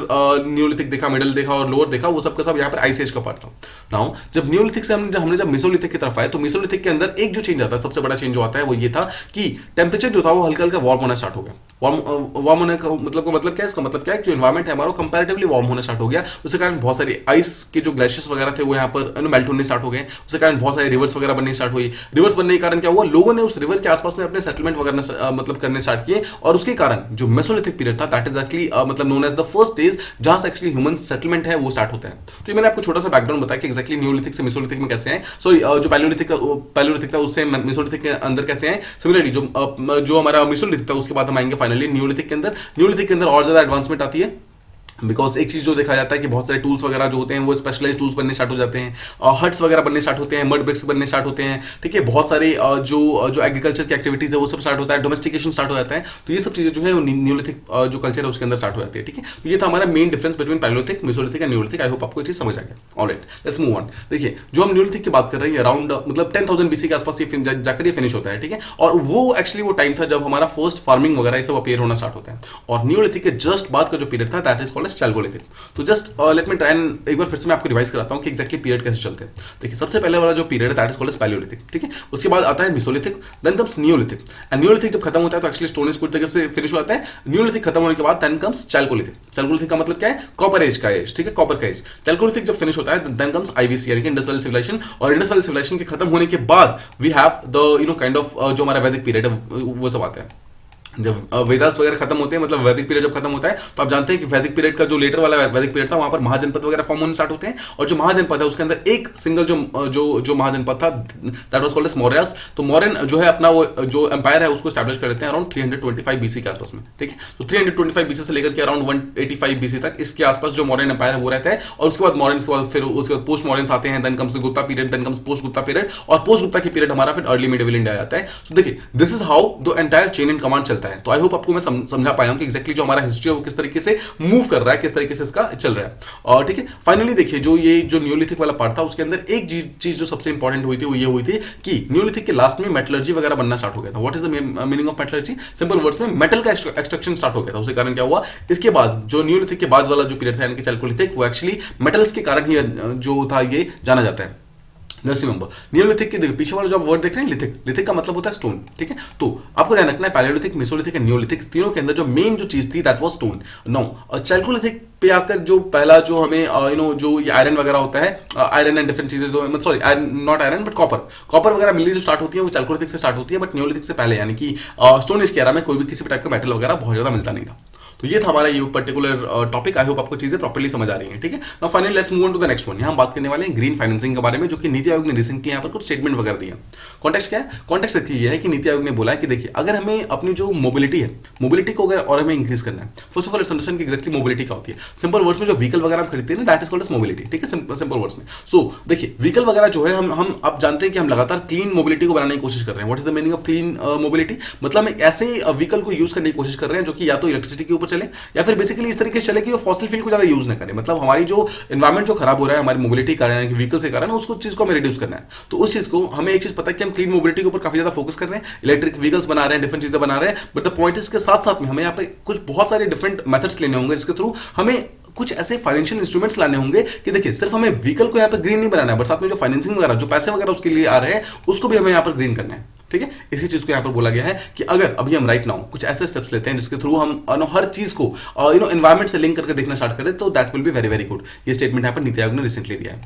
न्यूलिथिक देखा, मिडिल देखा और लोअर देखा, वो सब का सब यहाँ पर आइस एज का पार्ट था. नाउ जब न्यूलिथिक से हमने जब मेसोलिथिक की तरफ आए, तो मेसोलिथिक के अंदर एक जो चेंज आता है, सबसे बड़ा चेंज जो आता है वो ये था कि टेम्परेचर जो था वो हल्का हल्का वार्म होना स्टार्ट हो गया. वार्म होने का मतलब क्या है, इसका मतलब क्या है, जो एनवायरमेंट है हमारा कंपैरेटिवली वार्म होना स्टार्ट हो गया. उसके कारण बहुत सारे आइस के जो ग्लेशियर्स वगैरह थे वो यहाँ पर मेल्ट होने स्टार्ट हो गए. उसके कारण बहुत सारे रिवर्स वगैरह बनने स्टार्ट हुई. रिवर्स बनने के कारण क्या हुआ, लोगों ने उस रिवर के आसपास में अपने सेटलमेंट वगैरह मतलब करने स्टार्ट किए. और उसके कारण जो मेसोलिथिक पीरियड था दैट इज एक्चुअली मतलब known as the first stage जहां से एक्चुअली ह्यूमन सेटलमेंट है वो स्टार्ट होता है. तो ये मैंने आपको छोटा सा बैकग्राउंड बताया कि एक्चुअली न्यूलिथिक से मेसोलिथिक में कैसे हैं, सॉरी जो पैलियोलिथिक था उससे मेसोलिथिक के अंदर कैसे हैं. सिमिलरली जो हमारा मेसोलिथिक था उसके बाद हम आएंगे फाइनली न्यूलिथिक के अंदर और ज्यादा एडवांसमेंट आती है। बिकॉज एक चीज जो देखा जाता है कि बहुत सारे टूल्स वगैरह जो होते हैं वो स्पेशलाइज टूल्स बनने स्टार्ट हो जाते हैं, हट्स वगैरह बनने स्टार्ट होते हैं, मड ब्रिक्स बनने स्टार्ट होते हैं, ठीक है, बहुत सारे जो एग्रीकल्चर की एक्टिविटीज है वो सब स्टार्ट होता है, डोमेस्टिकेशन स्टार्ट हो जाता है। तो ये सब चीजें जो है न्यूलिथिक जो कल्चर है उसके अंदर स्टार्ट हो जाती है, ठीक है। तो ये था हमारा main difference between Palaeolithic, Mesolithic and Neolithic. I hope आपको ये चीज समझ आ गया। Alright, let's move on. देखिए जो हम न्यूलिथिक की बात कर रहे हैं अराउंड मतलब 10,000 BC के आसपास ये जाकर ये फिनिश होता है, ठीक है। और वो एक्चुअली वो टाइम था जब हमारा फर्स्ट फार्मिंग वगैरह ये सब अपीयर होना स्टार्ट होता है। और न्यूलिथिक के जस्ट बाद का जो पीरियड था that is called as chalcolithic. तो just let me try and एक बार फिर से मैं आपको रिवाइज कराता हूं कि एग्जैक्टली पीरियड कैसे चलते हैं। देखिए सबसे पहले वाला जो पीरियड है that is called as palaeolithic, ठीक है। उसके बाद आता है mesolithic, then comes neolithic. And neolithic जब खत्म होता है तो एक्चुअली स्टोन एज पूरी तरीके से फिनिश हो जाता है। नियोलिथिक खत्म होने के बाद देन कम्स चैल्कोलिथिक। चैल्कोलिथिक का मतलब क्या है? कॉपर एज का एज, ठीक है, कॉपर का एज। चैल्कोलिथिक जब फिनिश होता है देन कम्स आईवीसी यानी कि इंडस वैली सिविलाइजेशन। और इंडस वैली सिविलाइजेशन के खत्म होने के बाद we have the kind of जो हमारा वैदिक पीरियड है वो सब आता है। जब वेदास वगैरह खत्म होते हैं मतलब वैदिक पीरियड जब खत्म होता है तो आप जानते हैं कि वैदिक पीरियड का जो लेटर वाला वैदिक पीरियड था वहां पर महाजनपद वगैरह फॉर्म होने स्टार्ट होते हैं। और जो महाजनपद है उसके अंदर एक सिंगल जो महाजनपद था that was called as Mauryas. तो मौर्यन जो है अपना वो जो एम्पायर है उसको स्टैब्लिश कर देते हैं अराउंड 325 BC के आसपास में, ठीक है। तो 325 BC से लेकर के अराउंड 185 BC तक इसके आसपास जो मौर्यन एम्पायर है वो रहता है। और उसके बाद मौर्यन के बाद फिर उसके बाद पोस्ट मौर्यंस आते हैं, then comes Gupta period, then comes post Gupta period. और पोस्ट गुप्ता की पीरियड हमारा फिर अर्ली मिडिवल इंडिया आता है। तो देखिए this is how the entire chain in command चलता है। तो आई होप आपको मैं समझा पाया हूं कि एग्जैक्टली जो हमारा हिस्ट्री है वो किस तरीके से मूव कर रहा है, किस तरीके से इसका चल रहा है। और ठीक है, फाइनली देखिए जो ये जो न्यूलिथिक वाला पार्ट था उसके अंदर एक चीज जो सबसे इंपॉर्टेंट हुई थी वो ये हुई थी कि न्यूलिथिक के लास्ट में मेटलर्जी वगैरह बनना स्टार्ट हो गया था। What is the meaning of metallurgy? Simple words में मेटल का एक्सट्रैक्शन स्टार्ट हो गया था। उसके कारण क्या हुआ, इसके बाद जो न्यूलिथिक के बाद वाला जो पीरियड था यानी कि चैल्कोलिथिक वो एक्चुअली मेटल्स के कारण ही जो था ये जाना जाता है। जस्ट रिमेंबर नियोलिथिक के पीछे वाला जो वर्ड देख रहे हैं लिथिक का मतलब होता है स्टोन, ठीक है। तो आपको ध्यान रखना है पैलियोलिथिक, मेसोलिथिक एंड नियोलिथिक तीनों के अंदर जो मेन जो चीज थी that was stone. No chalcolithic पे आकर जो पहला जो हमें जो ये आयरन वगैरह होता है, आयरन एंड डिफरेंट चीजें जो sorry not iron but copper वगैरह मिलनी जो स्टार्ट होती है वो चैल्कोलिथिक से स्टार्ट होती है। बट नियोलिथिक से पहले यानी कि स्टोन एज की एरा में कोई भी किसी भी टाइप का मेटल वगैरह बहुत ज्यादा मिलता नहीं था। तो ये था हमारा ये पर्टिकुलर टॉपिक। आई होप आपको चीजें प्रॉपर्ली समझ आ रही हैं, ठीक है। Now finally let's move on to the next one. यहाँ हम बात करने वाले हैं ग्रीन फाइनेंसिंग के बारे में, जो कि नीति आयोग ने रिसेंटली यहाँ पर कुछ स्टेटमेंट वगैरह दिया। कॉन्टेक्स्ट क्या है? कॉन्टेक्स्ट ये है कि नीति आयोग ने बोला है कि देखिए अगर हमें अपनी जो मोबिलिटी है, मोबिलिटी को अगर और हमें इंक्रीज करना है, first of all let's understand कि एग्जैक्टली मोबिलिटी क्या होती है। सिंपल वर्ड्स में जो व्हीकल वगैरह हम खरीदते हैं ना that is called as mobility, ठीक है, सिंपल वर्ड्स में। सो देखिए व्हीकल वगैरह जो है हम अब जानते हैं कि हम लगातार क्लीन मोबिलिटी को बनाने की कोशिश कर रहे हैं। What is the meaning of clean mobility? मतलब हम एक ऐसे व्हीकल को यूज करने की कोशिश कर रहे हैं जो कि या तो इलेक्ट्रिसिटी के ऊपर चले या फिर बेसिकली इस तरीके से चले कि वो फॉसिल फ्यूल को ज्यादा यूज ना करें। मतलब हमारी जो एनवायरमेंट जो खराब हो रहा है हमारी मोबिलिटी के कारण, व्हीकल के कारण, उसको चीज को हमें रिड्यूस करना है। तो उस चीज को हमें एक चीज पता है कि हम क्लीन मोबिलिटी के ऊपर काफी ज्यादा फोकस कर रहे हैं, इलेक्ट्रिक व्हीकल्स बना रहे हैं, डिफरेंट चीजें बना रहे हैं। बट द पॉइंट इसके साथ साथ में हमें यहाँ पे कुछ बहुत सारे डिफरेंट मेथड्स लेने होंगे जिसके थ्रू हमें कुछ ऐसे फाइनेंशियल इंस्ट्रूमेंट्स लाने होंगे कि देखिए सिर्फ हमें व्हीकल को यहाँ पर ग्रीन नहीं बनाना है बट साथ में जो फाइनेंसिंग वगैरह जो पैसे वगैरह उसके लिए आ रहे हैं उसको भी हमें यहाँ पर ग्रीन करना है, ठीक है। इसी चीज को यहाँ पर बोला गया है कि अगर अभी हम राइट नाउ कुछ ऐसे स्टेप्स लेते हैं जिसके थ्रू हम हर चीज को एनवायरमेंट से लिंक करके देखना स्टार्ट करें तो that will be very very good. ये स्टेटमेंट यहाँ पर नीति आयोग ने रिसेंटली दिया है,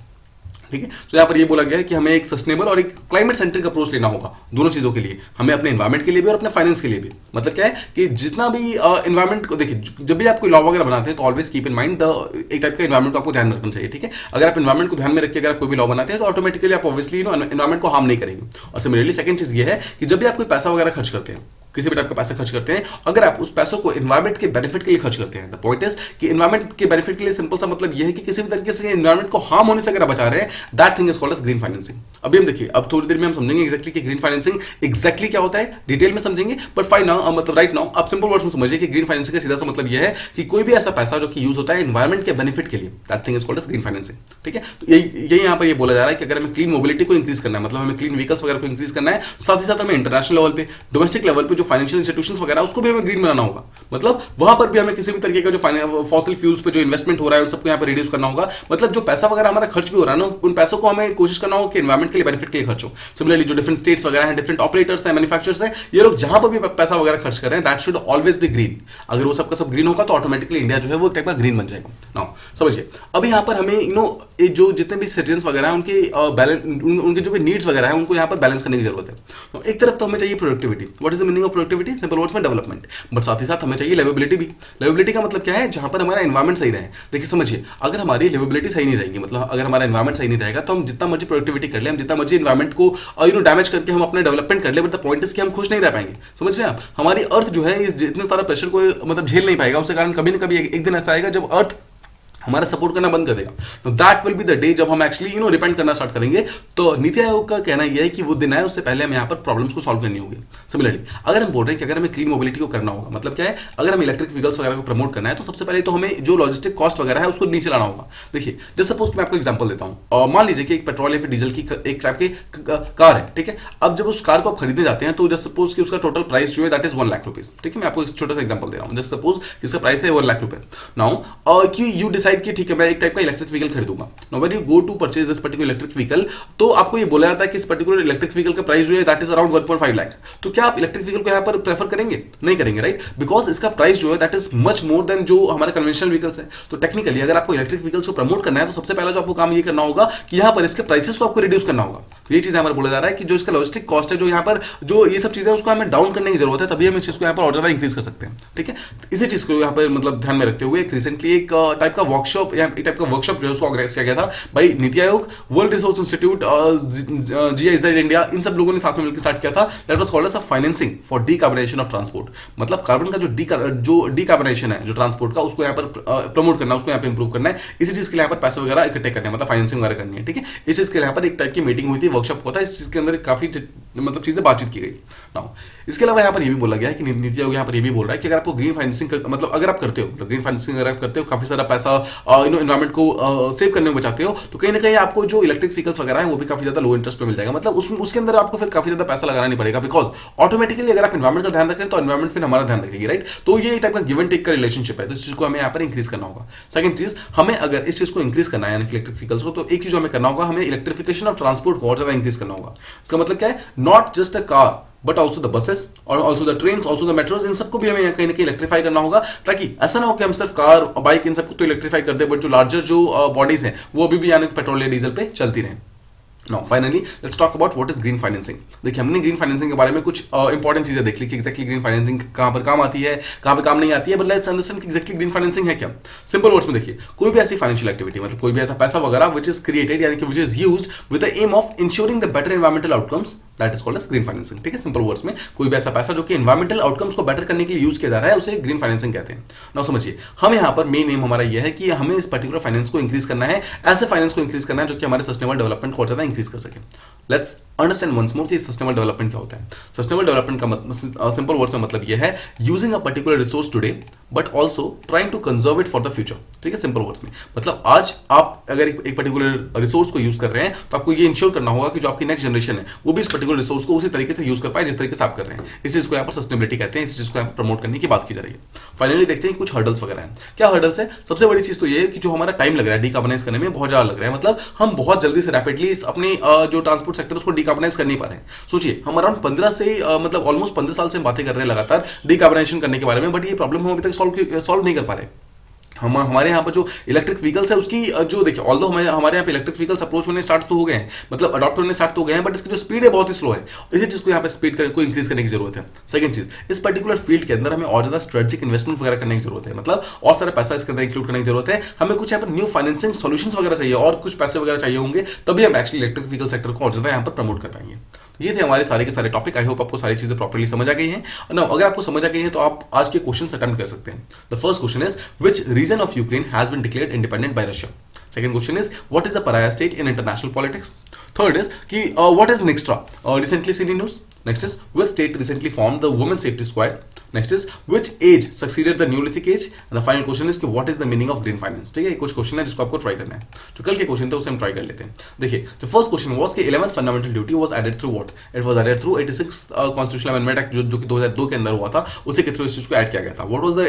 ठीक है। तो यहाँ पर ये बोला गया है कि हमें एक सस्टेनेबल और एक क्लाइमेट सेंट्रिक अप्रोच लेना होगा दोनों चीजों के लिए, हमें अपने एनवायरमेंट के लिए भी और अपने फाइनेंस के लिए भी। मतलब क्या है कि जितना भी एनवायरमेंट को देखिए जब भी आप कोई लॉ वगैरह बनाते हैं तो ऑलवेज कीप इन माइंड एक टाइप का एनवायरमेंट को आपको ध्यान रखना चाहिए, ठीक है। अगर आप एनवायरमेंट को ध्यान में रखिए, अगर आप कोई भी लॉ बनाते हैं तो ऑटोमेटिकली आप ऑब्वियसली एनवायरमेंट को हार्म नहीं करेंगे। और सिमिलरली सेकंड चीज ये है कि जब भी आप कोई पैसा वगैरह खर्च करते हैं, किसी भी टाइप का पैसा खर्च करते हैं, अगर आप उस पैसों को एनवायरमेंट के बेनिफिट के लिए खर्च करते हैं, द पॉइंट इज कि एनवायरमेंट के बेनिफिट के लिए सिंपल सा मतलब यह है कि किसी भी तरीके से एनवायरमेंट को हार्म होने से अगर बचा रहे हैं that thing is called as green financing. अभी हम देखिए अब थोड़ी देर में हम समझेंगे एग्जैक्टली कि ग्रीन फाइनेंसिंग एग्जैक्टली क्या होता है, डिटेल में समझेंगे। बट फाइन नाउ मतलब राइट नाउ आप सिंपल वर्ड्स में समझिए कि ग्रीन फाइनेंसिंग का सीधा सा मतलब यह है कि कोई भी ऐसा पैसा जो कि यूज होता है एनवायरमेंट के बेनिफिट के लिए that thing is called as green financing, ठीक है। तो यही यहाँ पर ये बोला जा रहा है कि अगर हमें क्लीन मोबिलिटी को इंक्रीज करना है, मतलब हमें क्लीन व्हीकल्स वगैरह को इंक्रीज करना है, साथ ही साथ हमें इंटरनेशनल लेवल पे, डोमेस्टिक लेवल पे जो फाइनेंशियल इंस्टीट्यूशंस वगैरह उसको भी हमें ग्रीन बनाना होगा। मतलब वहां पर भी हमें किसी भी तरीके का जो फॉसिल फ्यूल्स पे जो इन्वेस्टमेंट हो रहा है उन सबको यहाँ पर रिड्यूस करना होगा। मतलब जो पैसा वगैरह हमारा खर्च भी हो रहा है ना उन पैसों को हमें कोशिश करना होगा कि एनवायरमेंट के लिए बेनिफिट के लिए खर्च हो। सिमिलरली जो डिफरेंट स्टेट्स वगैरह हैं, डिफरेंट ऑपरेटर्स हैं, मैन्युफैक्चरर्स हैं, ये लोग जहां पर भी पैसा वगैरह खर्च कर रहे हैं that should always be green. अगर वो सबका सब ग्रीन होगा तो ऑटोमेटिकली इंडिया जो है वो टाइप का ग्रीन बन जाएगा। नाउ समझिए अब यहाँ पर हमें जो जितने भी सिटीजंस वगैरह हैं उनके जो भी नीड्स वगैरह हैं उनको यहाँ पर बैलेंस करने की जरूरत है। एक तरफ तो हमें चाहिए productivity. What is the meaning of productivity, simple words में डेवलपमेंट, बट साथ ही साथ हमें चाहिए लिवेबिलिटी भी। लिवेबिलिटी का मतलब क्या है, जहां पर हमारा एनवायरमेंट सही रहे। देखिए समझिए, अगर हमारी लिवेबिलिटी सही नहीं रहेगी, मतलब अगर हमारा एनवायरमेंट सही नहीं रहेगा, तो हम जितना मर्जी प्रोडक्टिविटी कर ले, हम जितना मर्जी एनवायरमेंट को डैमेज करके हम अपने डेवलपमेंट कर ले, बट द पॉइंट इज कि हम खुश नहीं रह पाएंगे। समझ रहे हैं आप, हमारी अर्थ जो है इस इतने सारा प्रेशर को मतलब झेल नहीं पाएगा, उसके कारण कभी ना कभी एक दिन ऐसा आएगा जब अर्थ हमारा सपोर्ट करना बंद कर देगा। तो that will be the day जब हम एक्चुअली रिपेंट करना स्टार्ट करेंगे। तो नीति आयोग का कहना यह है कि वो दिन आए, उससे पहले हमें यहाँ पर प्रॉब्लम्स को सॉल्व करनी होगी। सिमिलरली अगर हम बोल रहे हैं कि अगर हमें क्लीन मोबिलिटी को करना होगा, मतलब क्या है, अगर हम इलेक्ट्रिक व्हीकल्स वगैरह को प्रमोट करना है, तो सबसे पहले तो हमें जो लॉजिस्टिक कॉस्ट वगैरह है उसको नीचे लाना होगा। देखिए जस्ट सपोज मैं आपको एग्जांपल देता हूँ, मान लीजिए कि एक पेट्रोल या फिर डीजल की एक टाइप की कार है, ठीक है। अब जब उस कार को आप खरीदने जाते हैं, तो जस्ट सपोज कि उसका टोटल प्राइस जो है दैट इज 1 लाख रुपीज, ठीक है। मैं आपको एक छोटा सा एग्जांपल दे रहा हूँ, जस्ट सपोज इसका प्राइस है 1 लाख रुपए। नाउ कि यू डिसाइड कि ठीक है मैं एक का इलेक्ट्रिक व्हीकल खरीदूंगा। Now when you go to purchase this particular electric vehicle, तो आपको ये बोला जाता है कि इस पर्टिकुलर इलेक्ट्रिक व्हीकल का प्राइस जो है दैट इज अराउंड 1.5 लाख। तो क्या आप इलेक्ट्रिक व्हीकल को यहां पर प्रेफर करेंगे? नहीं करेंगे, राइट, बिकॉज इसका प्राइस जो है that is much more than जो हमारे कन्वेंशनल व्हीकल्स है। तो टेक्निकली अगर आपको इलेक्ट्रिक व्हीकल्स को प्रमोट करना है, तो सबसे पहला जो आपको काम ये करना होगा कि यहां पर इसके प्राइसेस को आपको रिड्यूस करना होगा। तो ये चीज यहां पर बोला जा रहा है कि जो इसका लॉजिस्टिक कॉस्ट है, जो यहां पर जो ये सब चीजें उसको हमें डाउन करने की जरूरत है, तभी हम इस चीज को यहां पर और ज्यादा इंक्रीज कर सकते हैं, ठीक है। इसी चीज को यहां पर मतलब ध्यान में रखते हुए रिसेंटली एक टाइप का वर्कशॉप या एक टाइप का वर्कशॉप जो है उसको ऑर्गेनाइज किया गया था भाई NITI Aayog, world resource institute, GIZ India, इन सब लोगों ने साथ में मिलकर स्टार्ट किया था। That was called as financing for decarbonisation of transport. मतलब कार्बन का जो डीकार्बोनाइजेशन है जो ट्रांसपोर्ट का, उसको यहाँ पर प्रमोट करना, उसको यहाँ पे इंप्रूव करना है। इसी चीज के लिए यहाँ पर पैसे वगैरह इकट्ठे करने हैं, मतलब फाइनेंसिंग वगैरह करनी है, ठीक है। इस चीज के लिए यहाँ पर एक टाइप की मीटिंग हुई थी, वर्कशॉप होता है, इस चीज के अंदर काफी मतलब चीजें बातचीत की गई। नाउ इसके अलावा यहाँ पर ये भी बोला गया है कि नीति आयोग यहाँ पर ये भी बोल रहा है कि अगर आपको ग्रीन फाइनेंसिंग मतलब अगर आप करते हो, मतलब ग्रीन फाइनेंसिंग अगर आप करते हो, काफी सारा पैसा एनवायरमेंट को सेव करने में बचाते हो, तो कहीं ना कहीं आपको जो इलेक्ट्रिक व्हीकल्स वगैरह है वो भी काफी ज्यादा लो इंटरेस्ट पे मिल जाएगा। मतलब उसके अंदर आपको फिर काफी ज्यादा पैसा लगाना नहीं पड़ेगा, बिकॉज ऑटोमेटिकली अगर आप एनवायरमेंट का ध्यान रखें तो एनवायरमेंट फिर हमारा ध्यान रखेगी, राइट। तो ये टाइप का गिव एंड टेक का रिलेशनशिप है, तो इस चीज को हमें यहाँ पर इंक्रीज करना होगा। सेकंड चीज, हमें अगर इस चीज को इंक्रीज करना है इलेक्ट्रिक व्हीकल्स को, तो एक चीज हमें करना होगा, हमें इलेक्ट्रिफिकेशन ऑफ ट्रांसपोर्ट को और ज्यादा इंक्रीज करना होगा। इसका मतलब क्या है, not just a car but also the buses और also the train, also the metros, इन सबको भी हमें कहीं ना कहीं इलेक्ट्रीफाई करना होगा, ताकि ऐसा ना हो कि हम सिर्फ कार बाइक इन सबको तो इलेक्ट्रीफाई कर दे, बट जो लार्जर जो बॉडीज हैं वो अभी भी यानी पेट्रोल या डीजल पे चलती रहें। Now, finally, let's talk about what is green financing. देखिए हमने ग्रीन फाइनेंसिंग के बारे में कुछ इंपॉर्टेंट चीजें देख ली कि एक्जैक्टली ग्रीन फाइनेंसिंग कहां पर काम आती है, कहां पर काम नहीं आती है, बट लेट्स अंडरस्टैंड कि एक्जैक्टली ग्रीन फाइनेंसिंग है क्या। सिंपल वर्ड्स में देखिए, कोई भी ऐसी फाइनेंशियल एक्टिविटी, मतलब कोई भी ऐसा पैसा वगैरह विच इज क्रिएटेड यानी कि which is used with the aim of insuring the better environmental outcomes, that is called as green financing, ठीक है। सिंपल वर्ड्स में कोई भी ऐसा पैसा जो कि एनवायरमेंटल आउटकम्स को बेटर करने के लिए यूज किया जा रहा है, उसे ग्रीन फाइनेंसिंग कहते हैं। नाउ समझिए, हम यहाँ पर मेन एम हमारा यह है कि हमें इस पर्टिकुलर फाइनेंस को इंक्रीज करना है, ऐसे फाइनेंस को इंक्रीज करना है जो कि हमारे सस्टेनेबल डेवलपमेंट को और ज्यादा इंक्रीज कर सके। लेट्स अंडरस्टैंड वंस मोर कि सस्टेनेबल डेवलपमेंट क्या होता है। सस्टेनेबल डेवलपमेंट का मतलब सिंपल वर्ड्स में मतलब यह है using a particular resource today but also trying to conserve it for the future, ठीक है। सिंपल वर्ड्स में मतलब आज आप अगर एक पर्टिकुलर रिसोर्स को यूज कर रहे हैं, तो आपको ये इंश्योर करना होगा कि जो आपकी नेक्स्ट जनरेशन है वो भी इस पर्टिकुलर रिसोर्स को उसी तरीके से यूज कर पाए जिस तरीके से आप कर रहे हैं। इस चीज को यहाँ पर सस्टेनेबिलिटी कहते हैं, इस चीज को यहाँ पर प्रमोट करने की बात की जा रही है। फाइनली देखते हैं कुछ हर्डल्स वगैरह हैं। क्या हर्डल्स है? सबसे बड़ी चीज तो ये है कि जो हमारा टाइम लग रहा है डीकार्बोनाइज करने में बहुत ज्यादा लग रहा है, मतलब हम बहुत जल्दी से रैपिडली अपने जो ट्रांसपोर्ट सेक्टर उसको डीकार्बोनाइज कर नहीं पा रहे हैं। सोचिए हम अराउंड 15 से मतलब ऑलमोस्ट 15 साल से बातें कर रहे हैं लगातार डीकार्बोनाइजेशन करने के बारे में, बट ये प्रॉब्लम हम अभी तक सॉल्व नहीं कर पा रहे। हमारे यहाँ पर जो इलेक्ट्रिक व्हीकल्स है उसकी जो देखिए ऑल्दो हमारे यहाँ पे इलेक्ट्रिक व्हीकल्स अप्रोच होने स्टार्ट तो हो गए हैं, मतलब अडॉप्ट होने स्टार्ट तो हो गए हैं, बट इसकी जो स्पीड है बहुत ही स्लो है। इसी चीज को यहाँ पे स्पीड को इंक्रीज करने की जरूरत है। सेकंड चीज, इस पर्टिकुलर फील्ड के अंदर हमें और ज्यादा स्ट्रेटेजिक इन्वेस्टमेंट वगैरह करने की जरूरत है, मतलब और सारा पैसा इसके अंदर इंक्लूड करने की जरूरत है। हमें कुछ यहाँ पर न्यू फाइनेंसिंग सॉल्यूशंस वगैरह चाहिए और कुछ पैसे वगैरह चाहिए होंगे, तभी हम एक्चुअली इलेक्ट्रिक व्हीकल सेक्टर को और ज्यादा यहाँ पर प्रमोट कर पाएंगे। ये थे हमारे सारे के सारे टॉपिक। आई होप आपको सारी चीजें प्रॉपर्ली समझ आ गई हैं। ना अगर आपको समझ आ गई है तो आप आज के क्वेश्चन अटेम्प्ट कर सकते हैं। The first question is which region of Ukraine has been declared independent by Russia. Second question is what is a pariah state in international politics? Third is कि what is Nextra recently seen in news? Next is which state recently formed the Women Safety Squad? Next is which age succeeded the Neolithic age? And the final question is कि what is the meaning of green finance? ठीक है, कुछ question है जिसको आपको try करना है। जो कल के क्वेश्चन थे उसे हम ट्राई कर लेते हैं। देखिए the first question was कि 11th fundamental duty was added through what? It was added through 86 Constitutional Amendment Act जो कि 2002 के अंदर हुआ था, उसी के थ्रू इस चीज को ऐड किया गया था। What was the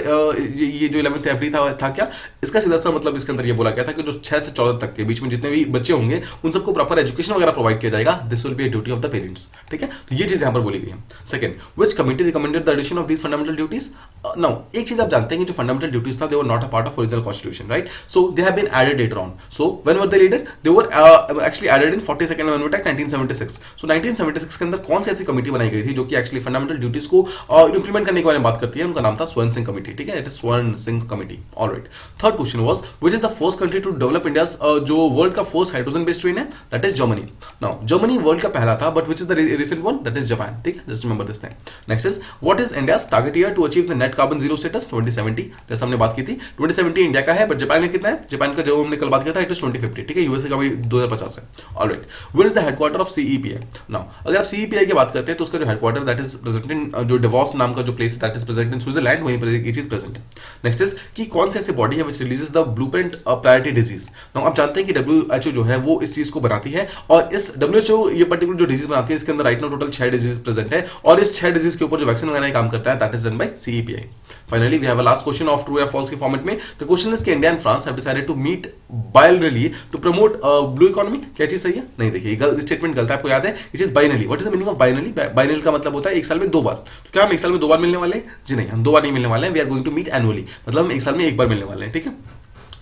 ये जो 11th FD था क्या? इसका सीधा सा मतलब इसके अंदर ये बोला गया था कि जो 6 से 14 तक के बीच में जितने भी बच्चे होंगे उन सबको प्रॉपर एजुकेशन वगैरह प्रोवाइड किया जाएगा। This will be a duty of the parents. ठीक है, तो ये चीज यहाँ पर बोली गई है। Second, which committee recommended the addition of these fundamental duties? Now एक चीज आप जानते हैं कि जो फंडामेंटल ड्यूटीज था, they were not a part of original constitution, right? So they have been added later on. So when were they added? They were actually added in 42nd amendment act 1976. So 1976 के अंदर कौन सी ऐसी committee बनाई गई थी जो कि actually fundamental duties को इंप्लीमेंट करने के बारे में बात करती है? उनका नाम था स्वर्ण सिंह कमेटी. ठीक है, it is Swaran Singh committee. Alright. Third question was which is the first country to develop India's जो वर्ल्ड का फर्स्ट हाइड्रोजन बेस्ड ट्रेन है? That is Germany. Now Germany world का पहला था, but which is the recent one? That is Japan. ठीक है, just remember this thing. Next is what is India's target year to achieve the net carbon zero status? 2070. जैसे हमने बात की थी 2070 इंडिया का है, बट जापान में कितना है? जापान का जो हमने कल बात किया था इट इज 2050. ठीक है, यूएसए का भी 2050 है. Alright. Where is the headquarter of CEPI? Now अगर आप सीईपीआई की बात करते हैं तो उसका जो headquarter that is present in जो डिवॉस नाम का जो प्लेस है that is present in Switzerland, वहीं पर ये चीज प्रेजेंट है. नेक्स्ट इज कि कौन सी ऐसी बॉडी है which releases the blueprint priority disease? Now आप जानते हैं कि डब्ल्यूएचओ जो है वो इस चीज को बनाती है, और इस डब्ल्यूएचओ ये पर्टिकुलर जो डिजीज बनाती है इसके अंदर right now total 6 disease present है, और इस 6 डिजीज के ऊपर जो वैक्सीन लगाने का काम करता है that is done by CEPI. Finally we have a last question of true या फॉल्स के फॉर्मेट में. द क्वेश्चन इज कि India and France have decided to meet bilaterally to promote blue economy. क्या चीज सही है? नहीं, देखिए स्टेटमेंट गलत है, आपको याद है. It is binarily. What is the meaning of binarily? Binarily का मतलब होता है एक साल में 2 बार. तो क्या हम एक साल में 2 बार मिलने वाले हैं? जी नहीं, हम 2 बार नहीं मिलने वाले हैं. We are going to meet annually, मतलब हम एक साल में 1 बार मिलने वाले हैं. ठीक है,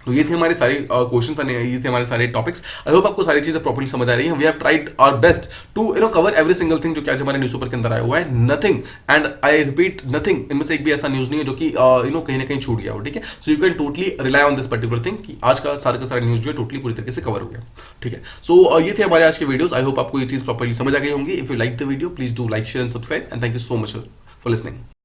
तो ये थे हमारे सारे क्वेश्चंस, ये थे हमारे सारे टॉपिक्स. आई होप आपको सारी चीजें प्रॉपर्ली समझ आ रही हैं. We have tried our best to cover every single thing जो कि आज हमारे न्यूज़पेपर के अंदर आया हुआ है. Nothing, and I repeat nothing, इनमें से एक भी ऐसा न्यूज नहीं है जो कि कहीं ना कहीं छूट गया हो. ठीक है, so you can totally rely on this particular thing कि आज का सारा न्यूज जो है टोटली पूरी तरीके से कवर हो गया. ठीक है, सो ये थे हमारे आज के वीडियोस. आई होप आपको ये चीज प्रॉपर्ली समझ आ गई होंगी. If you like the video please do like, share and subscribe, and thank you so much for listening.